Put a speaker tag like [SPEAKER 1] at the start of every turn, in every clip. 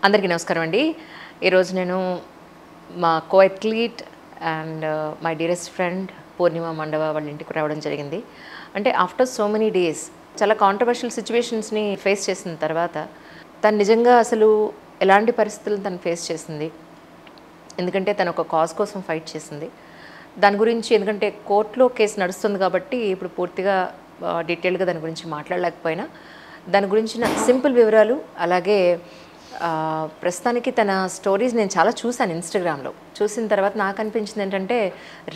[SPEAKER 1] అందరికీ నమస్కారం అండి. ఈరోజు నేను మా co athlete and my dearest friend Purnima Mandava వాళ్ళ ఇంటికి రావడం జరిగింది. అంటే ఆఫ్టర్ సో మెనీ డేస్ చాలా కాంట్రవర్షియల్ సిచ్యువేషన్స్ని ఫేస్ చేసిన తర్వాత తను నిజంగా అసలు ఎలాంటి పరిస్థితులను తను ఫేస్ చేసింది, ఎందుకంటే తను ఒక కాజ్ కోసం ఫైట్ చేసింది. దాని గురించి ఎందుకంటే కోర్టులో కేసు నడుస్తుంది కాబట్టి ఇప్పుడు పూర్తిగా డీటెయిల్గా దాని గురించి మాట్లాడలేకపోయినా దాని గురించిన సింపుల్ వివరాలు, అలాగే ప్రస్తుతానికి తన స్టోరీస్ నేను చాలా చూశాను ఇన్స్టాగ్రామ్లో. చూసిన తర్వాత నాకు అనిపించింది ఏంటంటే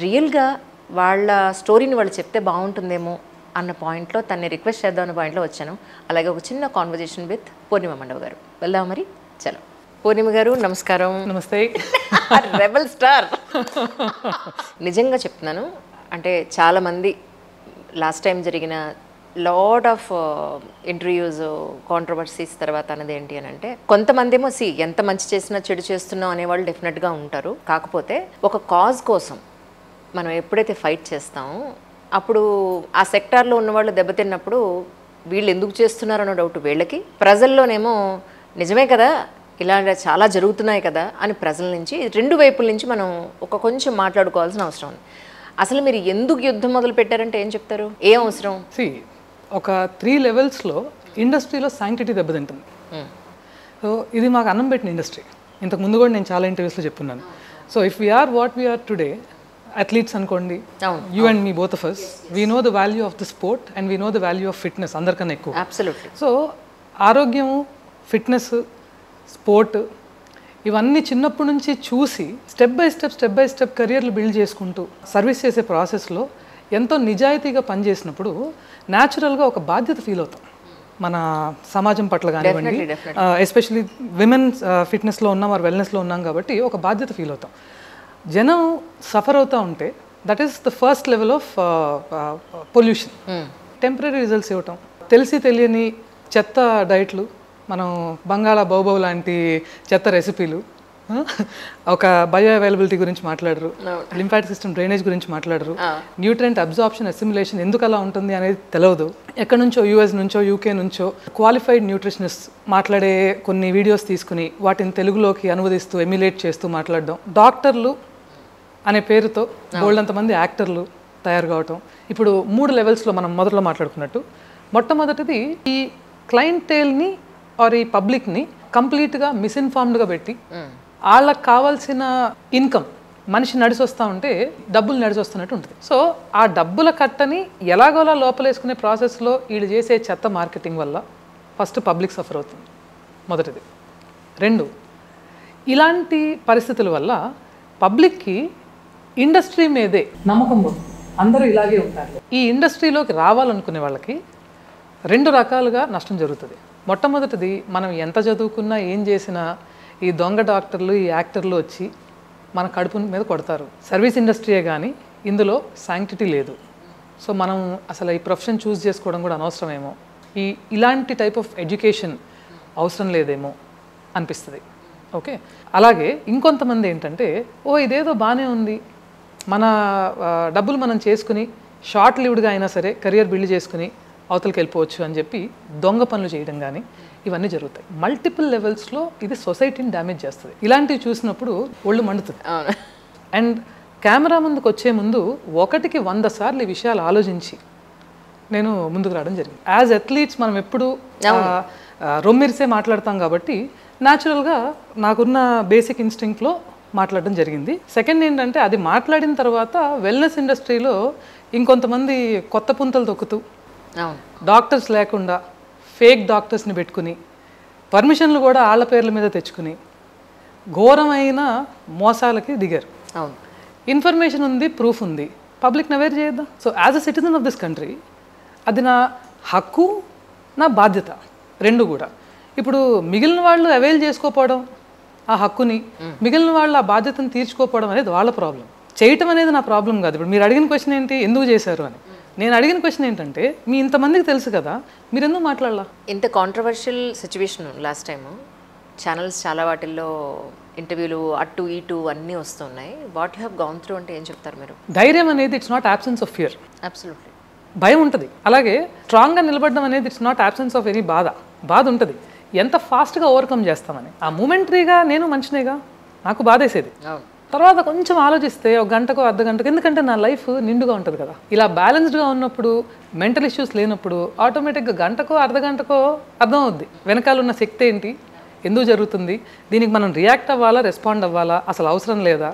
[SPEAKER 1] రియల్గా వాళ్ళ స్టోరీని వాళ్ళు చెప్తే బాగుంటుందేమో అన్న పాయింట్లో తనని రిక్వెస్ట్ చేద్దాం అన్న పాయింట్లో వచ్చాను. అలాగే ఒక చిన్న కాన్వర్జేషన్ విత్ పూర్ణిమ మండవ గారు. వెళ్దాం మరి. చలో పూర్ణిమ గారు, నమస్కారం.
[SPEAKER 2] నమస్తే.
[SPEAKER 1] Rebel star. నిజంగా చెప్తున్నాను, అంటే చాలామంది లాస్ట్ టైం జరిగిన లాట్ ఆఫ్ ఇంటర్వ్యూస్ కాంట్రవర్సీస్ తర్వాత అన్నది ఏంటి అని అంటే, కొంతమంది ఏమో ఎంత మంచి చేసినా చెడు చేస్తున్నాం అనేవాళ్ళు డెఫినెట్గా ఉంటారు. కాకపోతే ఒక కాజ్ కోసం మనం ఎప్పుడైతే ఫైట్ చేస్తామో అప్పుడు ఆ సెక్టార్లో ఉన్నవాళ్ళు దెబ్బతిన్నప్పుడు వీళ్ళు ఎందుకు చేస్తున్నారు అన్న డౌట్ వీళ్ళకి, ప్రజల్లోనేమో నిజమే కదా ఇలా చాలా జరుగుతున్నాయి కదా అని ప్రజల నుంచి రెండు వైపుల నుంచి మనం కొంచెం మాట్లాడుకోవాల్సిన అవసరం ఉంది. అసలు మీరు ఎందుకు యుద్ధం మొదలు పెట్టారంటే ఏం చెప్తారు? ఏం అవసరం?
[SPEAKER 2] ఒక 3 లెవెల్స్లో ఇండస్ట్రీలో శాంక్టిటీ దెబ్బతింటుంది. సో ఇది మాకు అన్నం పెట్టిన ఇండస్ట్రీ. ఇంతకు ముందు కూడా నేను చాలా ఇంటర్వ్యూస్లో చెప్పున్నాను. So if we're what we're today, athletes అనుకోండి, you and me both of us, we know the value of the sport and we know the value of fitness అందరికన్నా ఎక్కువ.
[SPEAKER 1] అబ్సల్యూట్లీ.
[SPEAKER 2] సో ఆరోగ్యము, ఫిట్నెస్, స్పోర్ట్ ఇవన్నీ చిన్నప్పటి నుంచి చూసి step by step కెరియర్లు build చేసుకుంటూ సర్వీస్ చేసే ప్రాసెస్లో ఎంతో నిజాయితీగా పనిచేసినప్పుడు న్యాచురల్గా ఒక బాధ్యత ఫీల్ అవుతాం మన సమాజం పట్ల కానివ్వండి. ఎస్పెషలీ విమెన్ ఫిట్నెస్లో ఉన్నాం, ఆర్ వెల్నెస్లో ఉన్నాం కాబట్టి ఒక బాధ్యత ఫీల్ అవుతాం. జనం సఫర్ అవుతూ ఉంటే that is the first level of pollution. Temporary results ఇవ్వటం, తెలిసి తెలియని చెత్త డైట్లు, మనం బంగాళా బౌబౌ లాంటి చెత్త రెసిపీలు, ఒక బయో అవైలబిలిటీ గురించి మాట్లాడరు, లింఫాటిక్ సిస్టమ్ డ్రైనేజ్ గురించి మాట్లాడరు, న్యూట్రియంట్ అబ్జార్ప్షన్ అసిమిలేషన్ ఎందుకు అలా ఉంటుంది అనేది తెలియదు. ఎక్కడి నుంచో యూఎస్ నుంచో యూకే నుంచో క్వాలిఫైడ్ న్యూట్రిషనిస్ట్ మాట్లాడే కొన్ని వీడియోస్ తీసుకుని వాటిని తెలుగులోకి అనువదిస్తూ ఎమ్యులేట్ చేస్తూ మాట్లాడడం, డాక్టర్లు అనే పేరుతో బోల్డంతమంది యాక్టర్లు తయారు కావటం. ఇప్పుడు 3 లెవెల్స్లో మనం మొదట్లో మాట్లాడుకున్నట్టు, మొట్టమొదటిది ఈ క్లయింటేల్ని ఆర్ ఈ పబ్లిక్ని కంప్లీట్గా మిస్ఇన్ఫార్మ్డ్గా పెట్టి వాళ్ళకి కావాల్సిన ఇన్కమ్ మనిషి నడిచి వస్తూ ఉంటే డబ్బులు నడిచి వస్తున్నట్టు ఉంటుంది. సో ఆ డబ్బుల కట్టని ఎలాగోలా లోపలేసుకునే ప్రాసెస్లో వీళ్ళు చేసే చెత్త మార్కెటింగ్ వల్ల ఫస్ట్ పబ్లిక్ సఫర్ అవుతుంది, మొదటిది. 2, ఇలాంటి పరిస్థితుల వల్ల పబ్లిక్కి ఇండస్ట్రీ మీదే నమ్మకం పోతుంది. అందరూ ఇలాగే ఉంటారు. ఈ ఇండస్ట్రీలోకి రావాలనుకునే వాళ్ళకి 2 రకాలుగా నష్టం జరుగుతుంది. మొట్టమొదటిది, మనం ఎంత చదువుకున్నా ఏం చేసినా ఈ దొంగ డాక్టర్లు, ఈ యాక్టర్లు వచ్చి మన కడుపు మీద కొడతారు. సర్వీస్ ఇండస్ట్రీయే కానీ ఇందులో శాంక్టిటీ లేదు. సో మనం అసలు ఈ ప్రొఫెషన్ చూస్ చేసుకోవడం కూడా అనవసరమేమో, ఇలాంటి టైప్ ఆఫ్ ఎడ్యుకేషన్ అవసరం లేదేమో అనిపిస్తుంది. ఓకే. అలాగే ఇంకొంతమంది ఏంటంటే, ఇదేదో బాగానే ఉంది, మన డబ్బులు మనం చేసుకుని షార్ట్ లివ్డ్గా అయినా సరే కెరియర్ బిల్డ్ చేసుకుని అవతలకి వెళ్ళిపోవచ్చు అని చెప్పి దొంగ పనులు చేయడం కానీ ఇవన్నీ జరుగుతాయి. మల్టిపుల్ లెవెల్స్లో ఇది సొసైటీని డ్యామేజ్ చేస్తుంది. ఇలాంటివి చూసినప్పుడు ఒళ్ళు మండుతుంది. అండ్ కెమెరా ముందుకు వచ్చే ముందు 1కి 100 సార్లు ఈ విషయాలు ఆలోచించి నేను ముందుకు రావడం జరిగింది. యాజ్ అథ్లీట్స్ మనం ఎప్పుడు రొమ్మిరిసే మాట్లాడతాం కాబట్టి న్యాచురల్గా నాకున్న బేసిక్ ఇన్స్టింక్ట్లో మాట్లాడడం జరిగింది. సెకండ్ ఏంటంటే, అది మాట్లాడిన తర్వాత వెల్నెస్ ఇండస్ట్రీలో ఇంకొంతమంది కొత్త పుంతలు తొక్కుతూ డాక్టర్స్ లేకుండా ఫేక్ డాక్టర్స్ని పెట్టుకుని పర్మిషన్లు కూడా వాళ్ళ పేర్ల మీద తెచ్చుకుని ఘోరమైన మోసాలకి దిగారు. ఇన్ఫర్మేషన్ ఉంది, ప్రూఫ్ ఉంది, పబ్లిక్ని అవేర్ చేద్దాం. So as a citizen of this country అది నా హక్కు, నా బాధ్యత, 2 కూడా. ఇప్పుడు మిగిలిన వాళ్ళు అవైల్ చేసుకోకపోవడం ఆ హక్కుని, మిగిలిన వాళ్ళు ఆ బాధ్యతను తీర్చుకోకపోవడం అనేది వాళ్ళ ప్రాబ్లం. చేయటం అనేది నా ప్రాబ్లం కాదు. ఇప్పుడు మీరు అడిగిన క్వశ్చన్ ఏంటి, ఎందుకు చేశారు అని. నేను అడిగిన క్వశ్చన్ ఏంటంటే, మీ ఇంతమందికి తెలుసు కదా, మీరు ఎందుకు మాట్లాడాల?
[SPEAKER 1] ఇంత controversial situation last time channels చాలా వాటిల్లో ఇంటర్వ్యూలు అటు ఇటు అన్నీ వస్తున్నాయి. What you have gown through అంటే ఏం చెప్తారు మీరు?
[SPEAKER 2] ధైర్యం అనేది it's not absence of fear.
[SPEAKER 1] Absolutely.
[SPEAKER 2] భయం ఉంటుంది. అలాగే స్ట్రాంగ్గా నిలబడడం అనేది it's not absence of any బాధ ఉంటుంది. ఎంత ఫాస్ట్గా ఓవర్కమ్ చేస్తామని. ఆ మూమెంటరీగా నేను మనిషినేగా, నాకు బాధేసేది.
[SPEAKER 1] అవును.
[SPEAKER 2] తర్వాత కొంచెం ఆలోచిస్తే ఒక గంటకో అర్ధ గంటకో, ఎందుకంటే నా లైఫ్ నిండుగా ఉంటుంది కదా. ఇలా బ్యాలెన్స్డ్గా ఉన్నప్పుడు, మెంటల్ ఇష్యూస్ లేనప్పుడు ఆటోమేటిక్గా గంటకో అర్ధ గంటకో అర్థం అవుద్ది వెనకాల ఉన్న శక్తి ఏంటి, ఎందుకు జరుగుతుంది, దీనికి మనం రియాక్ట్ అవ్వాలా, రెస్పాండ్ అవ్వాలా, అసలు అవసరం లేదా,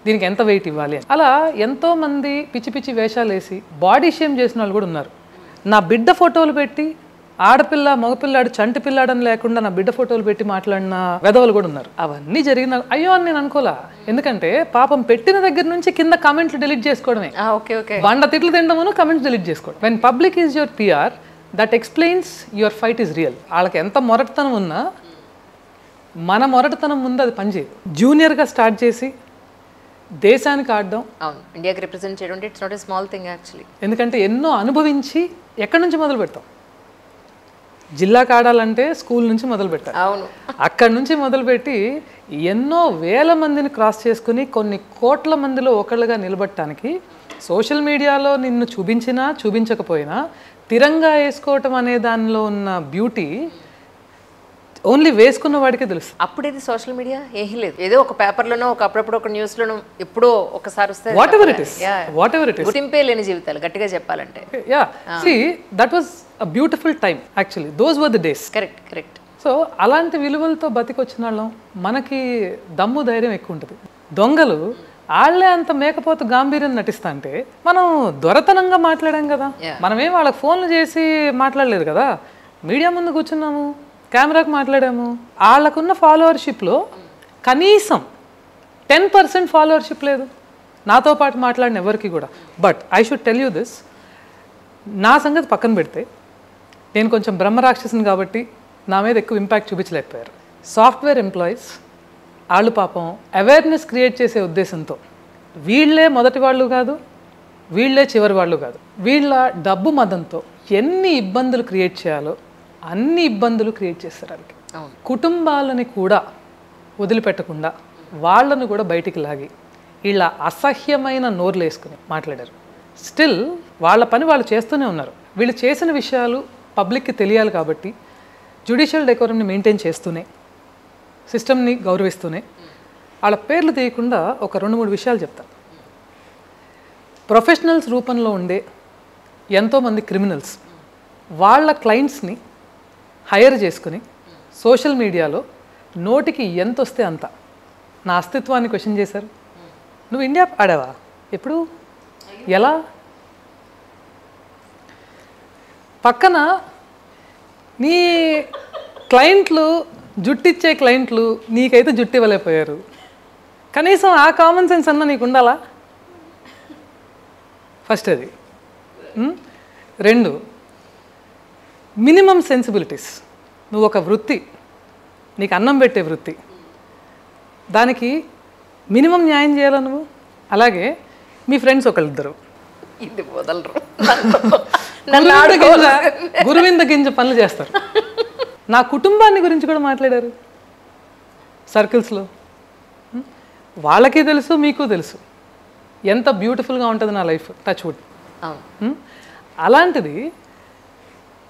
[SPEAKER 2] దీనికి ఎంత వెయిట్ ఇవ్వాలి అని. అలా ఎంతోమంది పిచ్చి పిచ్చి వేషాలు వేసి బాడీ షేమ్ చేసిన వాళ్ళు కూడా ఉన్నారు. నా బిడ్డ ఫోటోలు పెట్టి ఆడపిల్ల మగపిల్లాడు చంటి పిల్లాడని లేకుండా నా బిడ్డ ఫోటోలు పెట్టి మాట్లాడిన వెధవలు కూడా ఉన్నారు. అవన్నీ జరిగిన అయ్యో అని నేను అనుకోలే. ఎందుకంటే పాపం పెట్టిన దగ్గర నుంచి కింద కామెంట్లు డిలీట్ చేసుకోవడమే. బండ తిట్లు తినడమును కమెంట్స్ డిలీట్ చేసుకోవడం. When public is your PR, that explains your fight is real. వాళ్ళకి ఎంత మొరటుతనం ఉన్నా మన మొరటుతనం ముందు అది పనిచేయదు. జూనియర్గా స్టార్ట్ చేసి దేశానికి ఆడడం,
[SPEAKER 1] ఇండియాకి రిప్రజెంట్ చేయడం, it's not a small thing actually.
[SPEAKER 2] ఎందుకంటే ఎన్నో అనుభవించి ఎక్కడి నుంచి మొదలు పెడతాం. జిల్లాకు ఆడాలంటే స్కూల్ నుంచి మొదలు పెట్టాలి.
[SPEAKER 1] అవును.
[SPEAKER 2] అక్కడి నుంచి మొదలుపెట్టి ఎన్నో వేల మందిని క్రాస్ చేసుకుని కొన్ని కోట్ల మందిలో ఒకళ్ళుగా నిలబడటానికి సోషల్ మీడియాలో నిన్ను చూపించినా చూపించకపోయినా తిరంగా వేసుకోవటం అనే దానిలో ఉన్న బ్యూటీ ఓన్లీ వేసుకున్న వాడికే తెలుసు.
[SPEAKER 1] అప్పుడు ఇది సోషల్ మీడియా ఏమీ లేదు. ఏదో ఒక పేపర్లోనో ఒక అప్పుడప్పుడు ఒక న్యూస్లోనో ఎప్పుడో ఒకసారి వస్తే
[SPEAKER 2] వాట్ ఎవర్ ఇట్ ఇస్
[SPEAKER 1] గుర్తింపే లేని జీవితాలు గట్టిగా చెప్పాలంటే.
[SPEAKER 2] See, that was a beautiful time actually. Those were the days.
[SPEAKER 1] Correct.
[SPEAKER 2] So అలాంటి విలువలతో బతికొచ్చిన వాళ్ళం, మనకి దమ్ము ధైర్యం ఎక్కువ ఉంటుంది. దొంగలు వాళ్ళే అంత మేకపోతు గాంభీర్యం నటిస్తా అంటే మనం దొరతనంగా మాట్లాడాం కదా. మనమేం వాళ్ళకి ఫోన్లు చేసి మాట్లాడలేదు కదా, మీడియా ముందు కూర్చున్నాము, కెమెరాకు మాట్లాడాము. వాళ్ళకున్న ఫాలోవర్షిప్లో కనీసం 10% ఫాలోవర్షిప్ లేదు నాతో పాటు మాట్లాడిన ఎవరికి కూడా. But I should tell you this, నా సంగతి పక్కన పెడితే నేను కొంచెం బ్రహ్మరాక్షసుని కాబట్టి నా మీద ఎక్కువ ఇంపాక్ట్ చూపించలేకపోయారు. సాఫ్ట్వేర్ ఎంప్లాయీస్ వాళ్ళు పాపం అవేర్నెస్ క్రియేట్ చేసే ఉద్దేశంతో వీళ్ళే మొదటి వాళ్ళు కాదు, వీళ్ళే చివరి వాళ్ళు కాదు, వీళ్ళ డబ్బు మదంతో ఎన్ని ఇబ్బందులు క్రియేట్ చేయాలో అన్ని ఇబ్బందులు క్రియేట్ చేస్తారు వాళ్ళకి. కుటుంబాలని కూడా వదిలిపెట్టకుండా వాళ్ళను కూడా బయటికి లాగి వీళ్ళ అసహ్యమైన నోర్లు వేసుకుని మాట్లాడారు. స్టిల్ వాళ్ళ పని వాళ్ళు చేస్తూనే ఉన్నారు. వీళ్ళు చేసిన విషయాలు పబ్లిక్కి తెలియాలి కాబట్టి జ్యుడిషియల్ డెకోరంని మెయింటైన్ చేస్తూనే, సిస్టమ్ని గౌరవిస్తూనే వాళ్ళ పేర్లు తీయకుండా ఒక 2-3 విషయాలు చెప్తాను. ప్రొఫెషనల్స్ రూపంలో ఉండే ఎంతోమంది క్రిమినల్స్ వాళ్ళ క్లయింట్స్ని హైర్ చేసుకుని సోషల్ మీడియాలో నోటికి ఎంత వస్తే అంత నా అస్తిత్వాన్ని క్వశ్చన్ చేశారు. నువ్వు ఇండియా ఆడావా, ఎప్పుడు, ఎలా? పక్కన నీ క్లయింట్లు జుట్టిచ్చే క్లయింట్లు నీకైతే జుట్టు ఇవ్వలేకపోయారు. కనీసం ఆ కామన్ సెన్స్ అన్నా నీకు ఉండాలా? ఫస్ట్ అది. 2, మినిమం సెన్సిబిలిటీస్. నువ్వు ఒక వృత్తి, నీకు అన్నం పెట్టే వృత్తి, దానికి మినిమం న్యాయం చేయాలా నువ్వు. అలాగే మీ ఫ్రెండ్స్ ఒకళ్ళిద్దరు
[SPEAKER 1] ఇది వదలరు,
[SPEAKER 2] గురువింద గింజ పనులు చేస్తారు. నా కుటుంబాన్ని గురించి కూడా మాట్లాడారు సర్కిల్స్లో. వాళ్ళకి తెలుసు, మీకు తెలుసు ఎంత బ్యూటిఫుల్గా ఉంటుంది నా లైఫ్, టచ్ వుడ్. అలాంటిది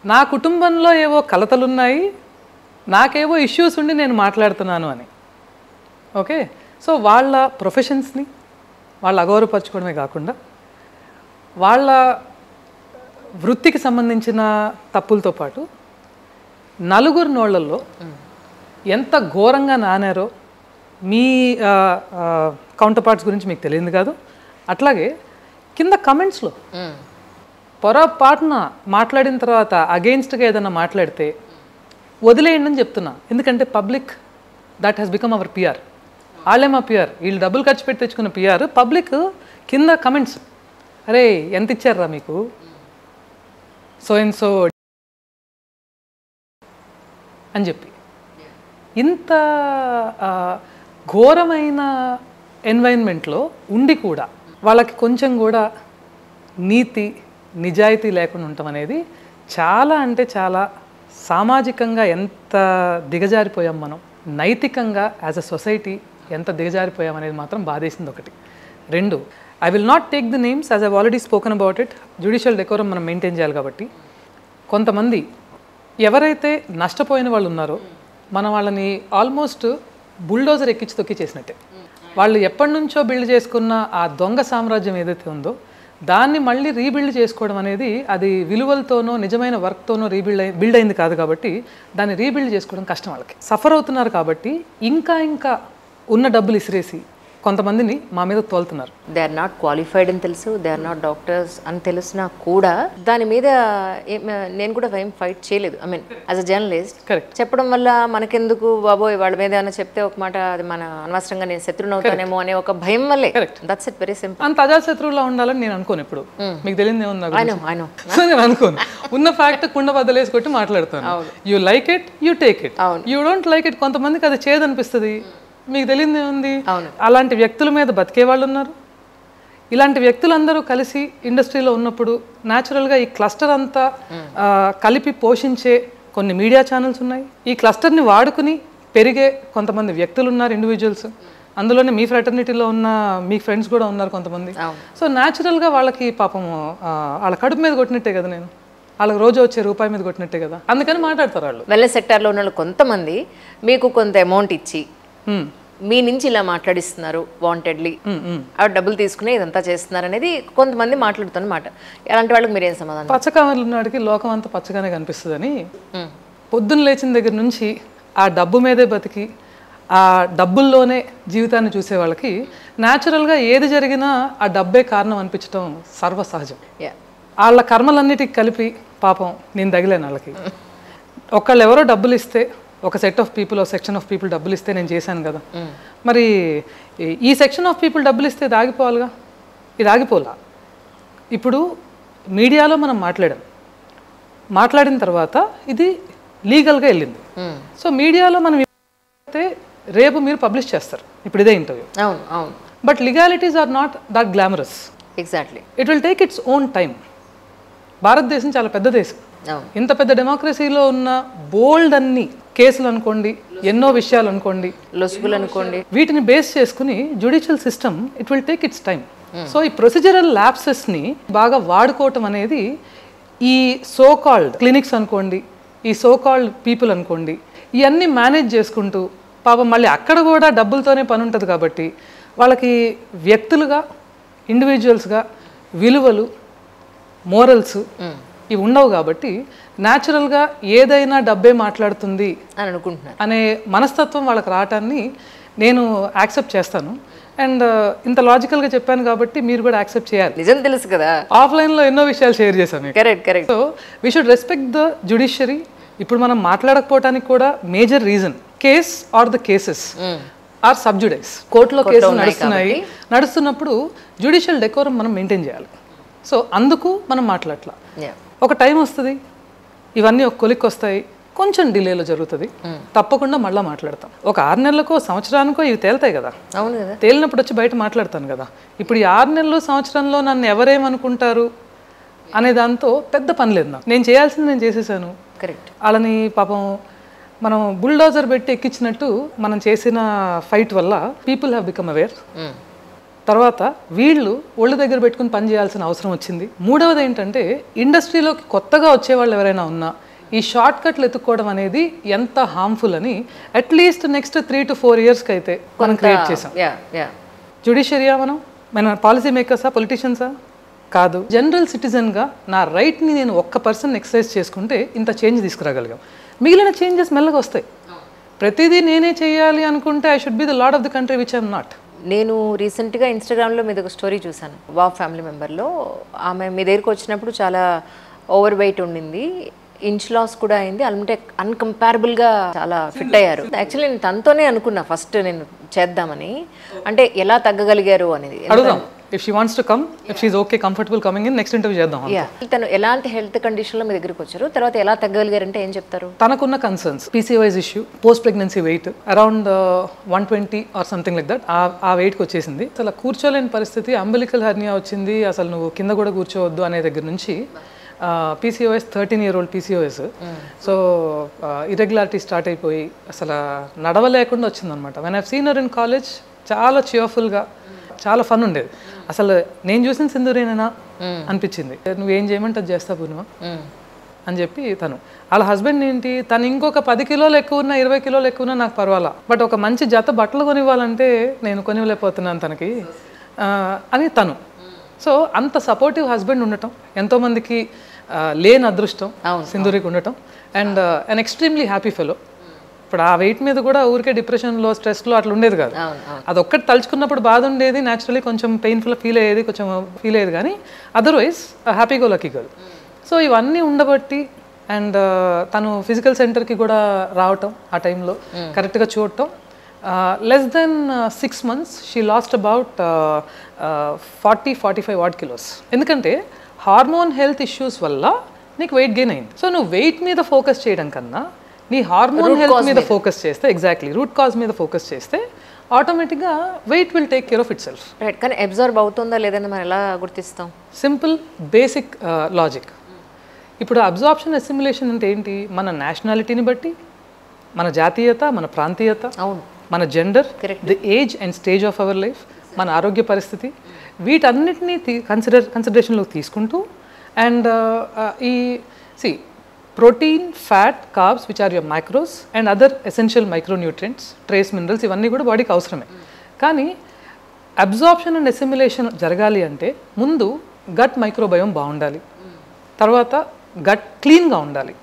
[SPEAKER 2] నా కుటుంబంలో ఏవో కలతలున్నాయి, నాకేవో ఇష్యూస్ ఉండి నేను మాట్లాడుతున్నాను అని. ఓకే, సో వాళ్ళ ప్రొఫెషన్స్ని వాళ్ళు అగౌరవపరచుకోవడమే కాకుండా వాళ్ళ వృత్తికి సంబంధించిన తప్పులతో పాటు నలుగురు నోళ్లలో ఎంత ఘోరంగా నానారో మీ కౌంటర్ పార్ట్స్ గురించి మీకు తెలియదు కాదు. అట్లాగే కింద కమెంట్స్లో పొరపాటున మాట్లాడిన తర్వాత అగెయిన్స్ట్గా ఏదైనా మాట్లాడితే వదిలేయండి అని చెప్తున్నా. ఎందుకంటే public that has become hour PR. వాళ్ళే మా పిఆర్, వీళ్ళు డబ్బులు ఖర్చు పెట్టి తెచ్చుకున్న పిఆర్. పబ్లిక్ కింద కమెంట్స్, అరే ఎంత ఇచ్చారా మీకు, సో అండ్ సో అని చెప్పి. ఇంత ఘోరమైన ఎన్వైరన్మెంట్లో ఉండి కూడా వాళ్ళకి కొంచెం కూడా నీతి నిజాయితీ లేకుండా ఉండటం అనేది చాలా అంటే చాలా సామాజికంగా ఎంత దిగజారిపోయాం మనం, నైతికంగా యాజ్ అ సొసైటీ ఎంత దిగజారిపోయాం అనేది మాత్రం బాధేసింది ఒకటి. 2, I will not take the names as I've already spoken about it. Judicial decorum మనం మెయింటైన్ చేయాలి కాబట్టి కొంతమంది ఎవరైతే నష్టపోయిన వాళ్ళు ఉన్నారో మనం వాళ్ళని ఆల్మోస్ట్ బుల్డోజర్ ఎక్కించి తొక్కి చేసినట్టే. వాళ్ళు ఎప్పటి నుంచో బిల్డ్ చేసుకున్న ఆ దొంగ సామ్రాజ్యం ఏదైతే ఉందో దాన్ని మళ్ళీ రీబిల్డ్ చేసుకోవడం అనేది అది విలువలతోనో నిజమైన వర్క్తోనో బిల్డ్ అయింది కాదు కాబట్టి దాన్ని రీబిల్డ్ చేసుకోవడం కష్టం. వాళ్ళకి సఫర్ అవుతున్నారు కాబట్టి ఇంకా ఉన్న డబ్బులు ఇసిరేసి కొంతమందిని మా మీద తోలుతున్నారు.
[SPEAKER 1] దే ఆర్ నాట్ క్వాలిఫైడ్ అని తెలుసు, దే ఆర్ నాట్ డాక్టర్స్ అని తెలిసినా కూడా దాని మీద నేను కూడా ఏం ఫైట్ చేయలేదు. I mean as a journalist చెప్పడం వల్ల మనకెందుకు బాబోయ్ వాళ్ళ మీద ఏమైనా చెప్తే ఒక మాట అది మన అనవసరంగా నేను శత్రువుని అవుతానేమో అనే ఒక భయం వల్లే. That's it, very simple.
[SPEAKER 2] అంత అజాశత్రువులా ఉండాలని నేను అనుకోను. ఇప్పుడు మీకు తెలియదు ఏముంది నేను అనుకోను. ఉన్న ఫ్యాక్ట్ కుండ బద్దలేసి కొట్టి మాట్లాడతాను. You like it, you take it. You don't like it, కొంతమందికి అది చేదనిపిస్తుంది, మీకు తెలియదు ఏముంది. అలాంటి వ్యక్తుల మీద బతికే వాళ్ళు ఉన్నారు. ఇలాంటి వ్యక్తులందరూ కలిసి ఇండస్ట్రీలో ఉన్నప్పుడు న్యాచురల్గా ఈ క్లస్టర్ అంతా కలిపి పోషించే కొన్ని మీడియా ఛానల్స్ ఉన్నాయి. ఈ క్లస్టర్ని వాడుకుని పెరిగే కొంతమంది వ్యక్తులు ఉన్నారు, ఇండివిజువల్స్. అందులోనే మీ ఫ్రాటర్నిటీలో ఉన్న మీ ఫ్రెండ్స్ కూడా ఉన్నారు కొంతమంది. సో న్యాచురల్గా వాళ్ళకి పాపం వాళ్ళ కడుపు మీద కొట్టినట్టే కదా, నేను వాళ్ళకి రోజు వచ్చే రూపాయి మీద కొట్టినట్టే కదా, అందుకని మాట్లాడతారు వాళ్ళు.
[SPEAKER 1] వెల్నెస్ సెక్టార్లో ఉన్న వాళ్ళు కొంతమంది మీకు కొంత అమౌంట్ ఇచ్చి మీ నుంచి ఇలా మాట్లాడిస్తున్నారు, వాంటెడ్లీ ఆ డబ్బులు తీసుకుని ఇదంతా చేస్తున్నారు అనేది కొంతమంది మాట్లాడుతున్నమాట. అలాంటి వాళ్ళకి మీరేం సమాధానం?
[SPEAKER 2] పచ్చకామర్లు నాటికి లోకం అంతా పచ్చగానే కనిపిస్తుందని పొద్దున్న లేచిన దగ్గర నుంచి ఆ డబ్బు మీదే బతికి ఆ డబ్బుల్లోనే జీవితాన్ని చూసే వాళ్ళకి న్యాచురల్గా ఏది జరిగినా ఆ డబ్బే కారణం అనిపించడం సర్వసహజం. వాళ్ళ కర్మలన్నిటికి కలిపి పాపం నేను తగిలేను వాళ్ళకి. ఒకళ్ళు ఎవరో డబ్బులు ఇస్తే, ఒక సెట్ ఆఫ్ పీపుల్, ఒక సెక్షన్ ఆఫ్ పీపుల్ డబ్బులు ఇస్తే నేను చేశాను కదా, మరి ఈ సెక్షన్ ఆఫ్ పీపుల్ డబ్బులు ఇస్తే ఇది ఆగిపోవాలిగా, ఇది ఆగిపోలా. ఇప్పుడు మీడియాలో మనం మాట్లాడిన తర్వాత ఇది లీగల్గా వెళ్ళింది. సో మీడియాలో మనం అయితే రేపు మీరు పబ్లిష్ చేస్తారు, ఇప్పుడు ఇదే interview. But legalities are not that glamorous.
[SPEAKER 1] Exactly,
[SPEAKER 2] it will take its own time. భారతదేశం చాలా పెద్ద దేశం. ఇంత పెద్ద డెమోక్రసీలో ఉన్న బోల్డ్ అన్ని కేసులు అనుకోండి, ఎన్నో విషయాలు అనుకోండి,
[SPEAKER 1] లొసుగులు అనుకోండి,
[SPEAKER 2] వీటిని బేస్ చేసుకుని judicial system it will take it's time. So ఈ ప్రొసీజరల్ ల్యాప్సెస్ని బాగా వాడుకోవటం అనేది ఈ సో కాల్డ్ క్లినిక్స్ అనుకోండి, ఈ సో కాల్డ్ పీపుల్ అనుకోండి, ఇవన్నీ మేనేజ్ చేసుకుంటూ పాపం మళ్ళీ అక్కడ కూడా డబ్బులతోనే పని ఉంటుంది కాబట్టి వాళ్ళకి వ్యక్తులుగా, ఇండివిజువల్స్గా విలువలు, మోరల్స్ ఇవి ఉండవు కాబట్టి న్యాచురల్గా ఏదైనా డబ్బే మాట్లాడుతుంది
[SPEAKER 1] అని అనుకుంటున్నారు
[SPEAKER 2] అనే మనస్తత్వం వాళ్ళకి రావటాన్ని నేను యాక్సెప్ట్ చేస్తాను. అండ్ ఇంత లాజికల్గా చెప్పాను కాబట్టి మీరు కూడా యాక్సెప్ట్ చేయాలి.
[SPEAKER 1] నిజం తెలుసు కదా,
[SPEAKER 2] ఆఫ్లైన్లో ఎన్నో విషయాలు షేర్ చేశాను.
[SPEAKER 1] Correct.
[SPEAKER 2] So we should respect the judiciary. ఇప్పుడు మనం మాట్లాడకపోవటానికి కూడా major reason case are the cases are sub judice. కోర్టులో కేసులు నడుస్తున్నప్పుడు జ్యుడిషియల్ డెకోరం మనం మెయింటైన్ చేయాలి. సో అందుకు మనం మాట్లాడట్లా. ఒక టైం వస్తుంది, ఇవన్నీ ఒక కొలిక్కి వస్తాయి, కొంచెం డిలేలో జరుగుతుంది, తప్పకుండా మళ్ళీ మాట్లాడతాం. ఒక 6 నెలలకో సంవత్సరానికో ఇవి తేలుతాయి కదా,
[SPEAKER 1] అవును కదా,
[SPEAKER 2] తేలినప్పుడు వచ్చి బయట మాట్లాడతాను కదా. ఇప్పుడు ఈ 6 నెలలు సంవత్సరంలో నన్ను ఎవరేమనుకుంటారు అనే దాంతో పెద్ద పని లేదు నాకు. నేను చేయాల్సింది నేను చేసేసాను.
[SPEAKER 1] కరెక్ట్.
[SPEAKER 2] వాళ్ళని పాపం మనం బుల్డోజర్ పెట్టి ఎక్కించినట్టు మనం చేసిన ఫైట్ వల్ల పీపుల్ హ్యావ్ బికమ్ అవేర్. తర్వాత వీళ్ళు ఒళ్ళు దగ్గర పెట్టుకుని పని చేయాల్సిన అవసరం వచ్చింది. మూడవది ఏంటంటే ఇండస్ట్రీలోకి కొత్తగా వచ్చేవాళ్ళు ఎవరైనా ఉన్నా ఈ షార్ట్ కట్లు ఎత్తుక్కోవడం అనేది ఎంత హార్మ్ఫుల్ అని అట్లీస్ట్ నెక్స్ట్ 3 to 4 yearsకి అయితే మనం క్రియేట్ చేసాం. జ్యుడిషియరియా మన పాలసీ మేకర్సా, పొలిటీషియన్సా కాదు, జనరల్ సిటిజన్గా నా రైట్ని నేను ఒక్క పర్సన్ ఎక్సర్సైజ్ చేసుకుంటే ఇంత చేంజ్ తీసుకురాగలిగాం. మిగిలిన చేంజెస్ మెల్లగా వస్తాయి. ప్రతిదీ నేనే చేయాలి అనుకుంటే I should be the lord of the country which I'm not.
[SPEAKER 1] నేను రీసెంట్గా ఇన్స్టాగ్రామ్లో మీద ఒక స్టోరీ చూశాను. వా ఫ్యామిలీ మెంబర్లో ఆమె మీ దగ్గరికి వచ్చినప్పుడు చాలా ఓవర్ వెయిట్ ఉండింది, ఇంచ్ లాస్ కూడా అయింది, అంటే అన్కంపారబుల్గా చాలా ఫిట్ అయ్యారు. యాక్చువల్లీ నేను తనతోనే అనుకున్నా ఫస్ట్ నేను చేద్దామని, అంటే ఎలా తగ్గగలిగారు అనేది.
[SPEAKER 2] If she wants to come, if she's okay, comfortable coming in, next interview చేద్దాం.
[SPEAKER 1] తను ఎలాంటి హెల్త్ కండిషన్లో మీ దగ్గరికి వచ్చారు, తర్వాత ఎలా తగ్గగలిగారంటే ఏం చెప్తారు?
[SPEAKER 2] తనకున్న concerns, PCOS issue, post pregnancy wait around 120 or something like that, ఆ వెయిట్కి వచ్చేసింది. అసలు కూర్చోలేని పరిస్థితి, అంబిలికల్ హెర్నియా వచ్చింది, అసలు నువ్వు కింద కూడా కూర్చోవద్దు అనే దగ్గర నుంచి PCOS 13-year-old PCOS. So irregularity start అయిపోయి అసలు నడవలేకుండా వచ్చిందనమాట. When I've seen her in college చాలా cheerfulగా, చాలా ఫన్ ఉండేది. అసలు నేను చూసిన సింధూరేనా అనిపించింది. నువ్వేం చేయమంటే అది చేస్తా పూర్ణిమ, అని చెప్పి తను. వాళ్ళ హస్బెండ్ ఏంటి, తను ఇంకొక 10 కిలోలు ఎక్కువ ఉన్నా 20 కిలోలు ఎక్కువ ఉన్నా నాకు పర్వాలా, బట్ ఒక మంచి జత బట్టలు కొనివ్వాలంటే నేను కొనివ్వలేకపోతున్నాను తనకి అని తను. సో అంత సపోర్టివ్ హస్బెండ్ ఉండటం ఎంతోమందికి లేని అదృష్టం సింధూరికి ఉండటం. And an extremely happy fellow. ఇప్పుడు ఆ వెయిట్ మీద కూడా ఊరికే డిప్రెషన్లో స్ట్రెస్లో అట్లా ఉండేది కాదు. అదొక్కటి తలుచుకున్నప్పుడు బాధ ఉండేది, న్యాచురలీ కొంచెం పెయిన్ఫుల్ ఫీల్ అయ్యేది కానీ otherwise happy go lucky girl. So ఇవన్నీ ఉండబట్టి అండ్ తను ఫిజికల్ సెంటర్కి కూడా రావటం ఆ టైంలో కరెక్ట్గా చూడటం. Less than 6 months she lost about 40-45 odd kilos. ఎందుకంటే హార్మోన్ హెల్త్ ఇష్యూస్ వల్ల నీకు వెయిట్ గెయిన్ అయింది. సో నువ్వు వెయిట్ మీద ఫోకస్ చేయడం కన్నా నీ హార్మోన్ హెల్త్ మీద ఫోకస్ చేస్తే, ఎగ్జాక్ట్లీ రూట్ కాజ్ మీద ఫోకస్ చేస్తే ఆటోమేటిక్గా weight will take care of itself.
[SPEAKER 1] Right. కానీ అబ్జర్వ్ అవుతుందా లేదని మనం ఎలా గుర్తిస్తాం?
[SPEAKER 2] Simple basic logic. ఇప్పుడు అబ్జార్ప్షన్ అసిమిలేషన్ అంటే ఏంటి? మన నేషనాలిటీని బట్టి, మన జాతీయత, మన ప్రాంతీయత, మన gender, the age and stage of our life, మన ఆరోగ్య పరిస్థితి, వీటన్నిటినీ కన్సిడరేషన్లోకి తీసుకుంటూ and protein, fat, carbs which are your micros and other essential micronutrients, trace minerals, ఇవన్నీ కూడా బాడీకి అవసరమే. కానీ అబ్జార్ప్షన్ అండ్ అసిమిలేషన్ జరగాలి అంటే ముందు గట్ మైక్రోబయోమ్ బాగుండాలి, తర్వాత గట్ క్లీన్గా ఉండాలి.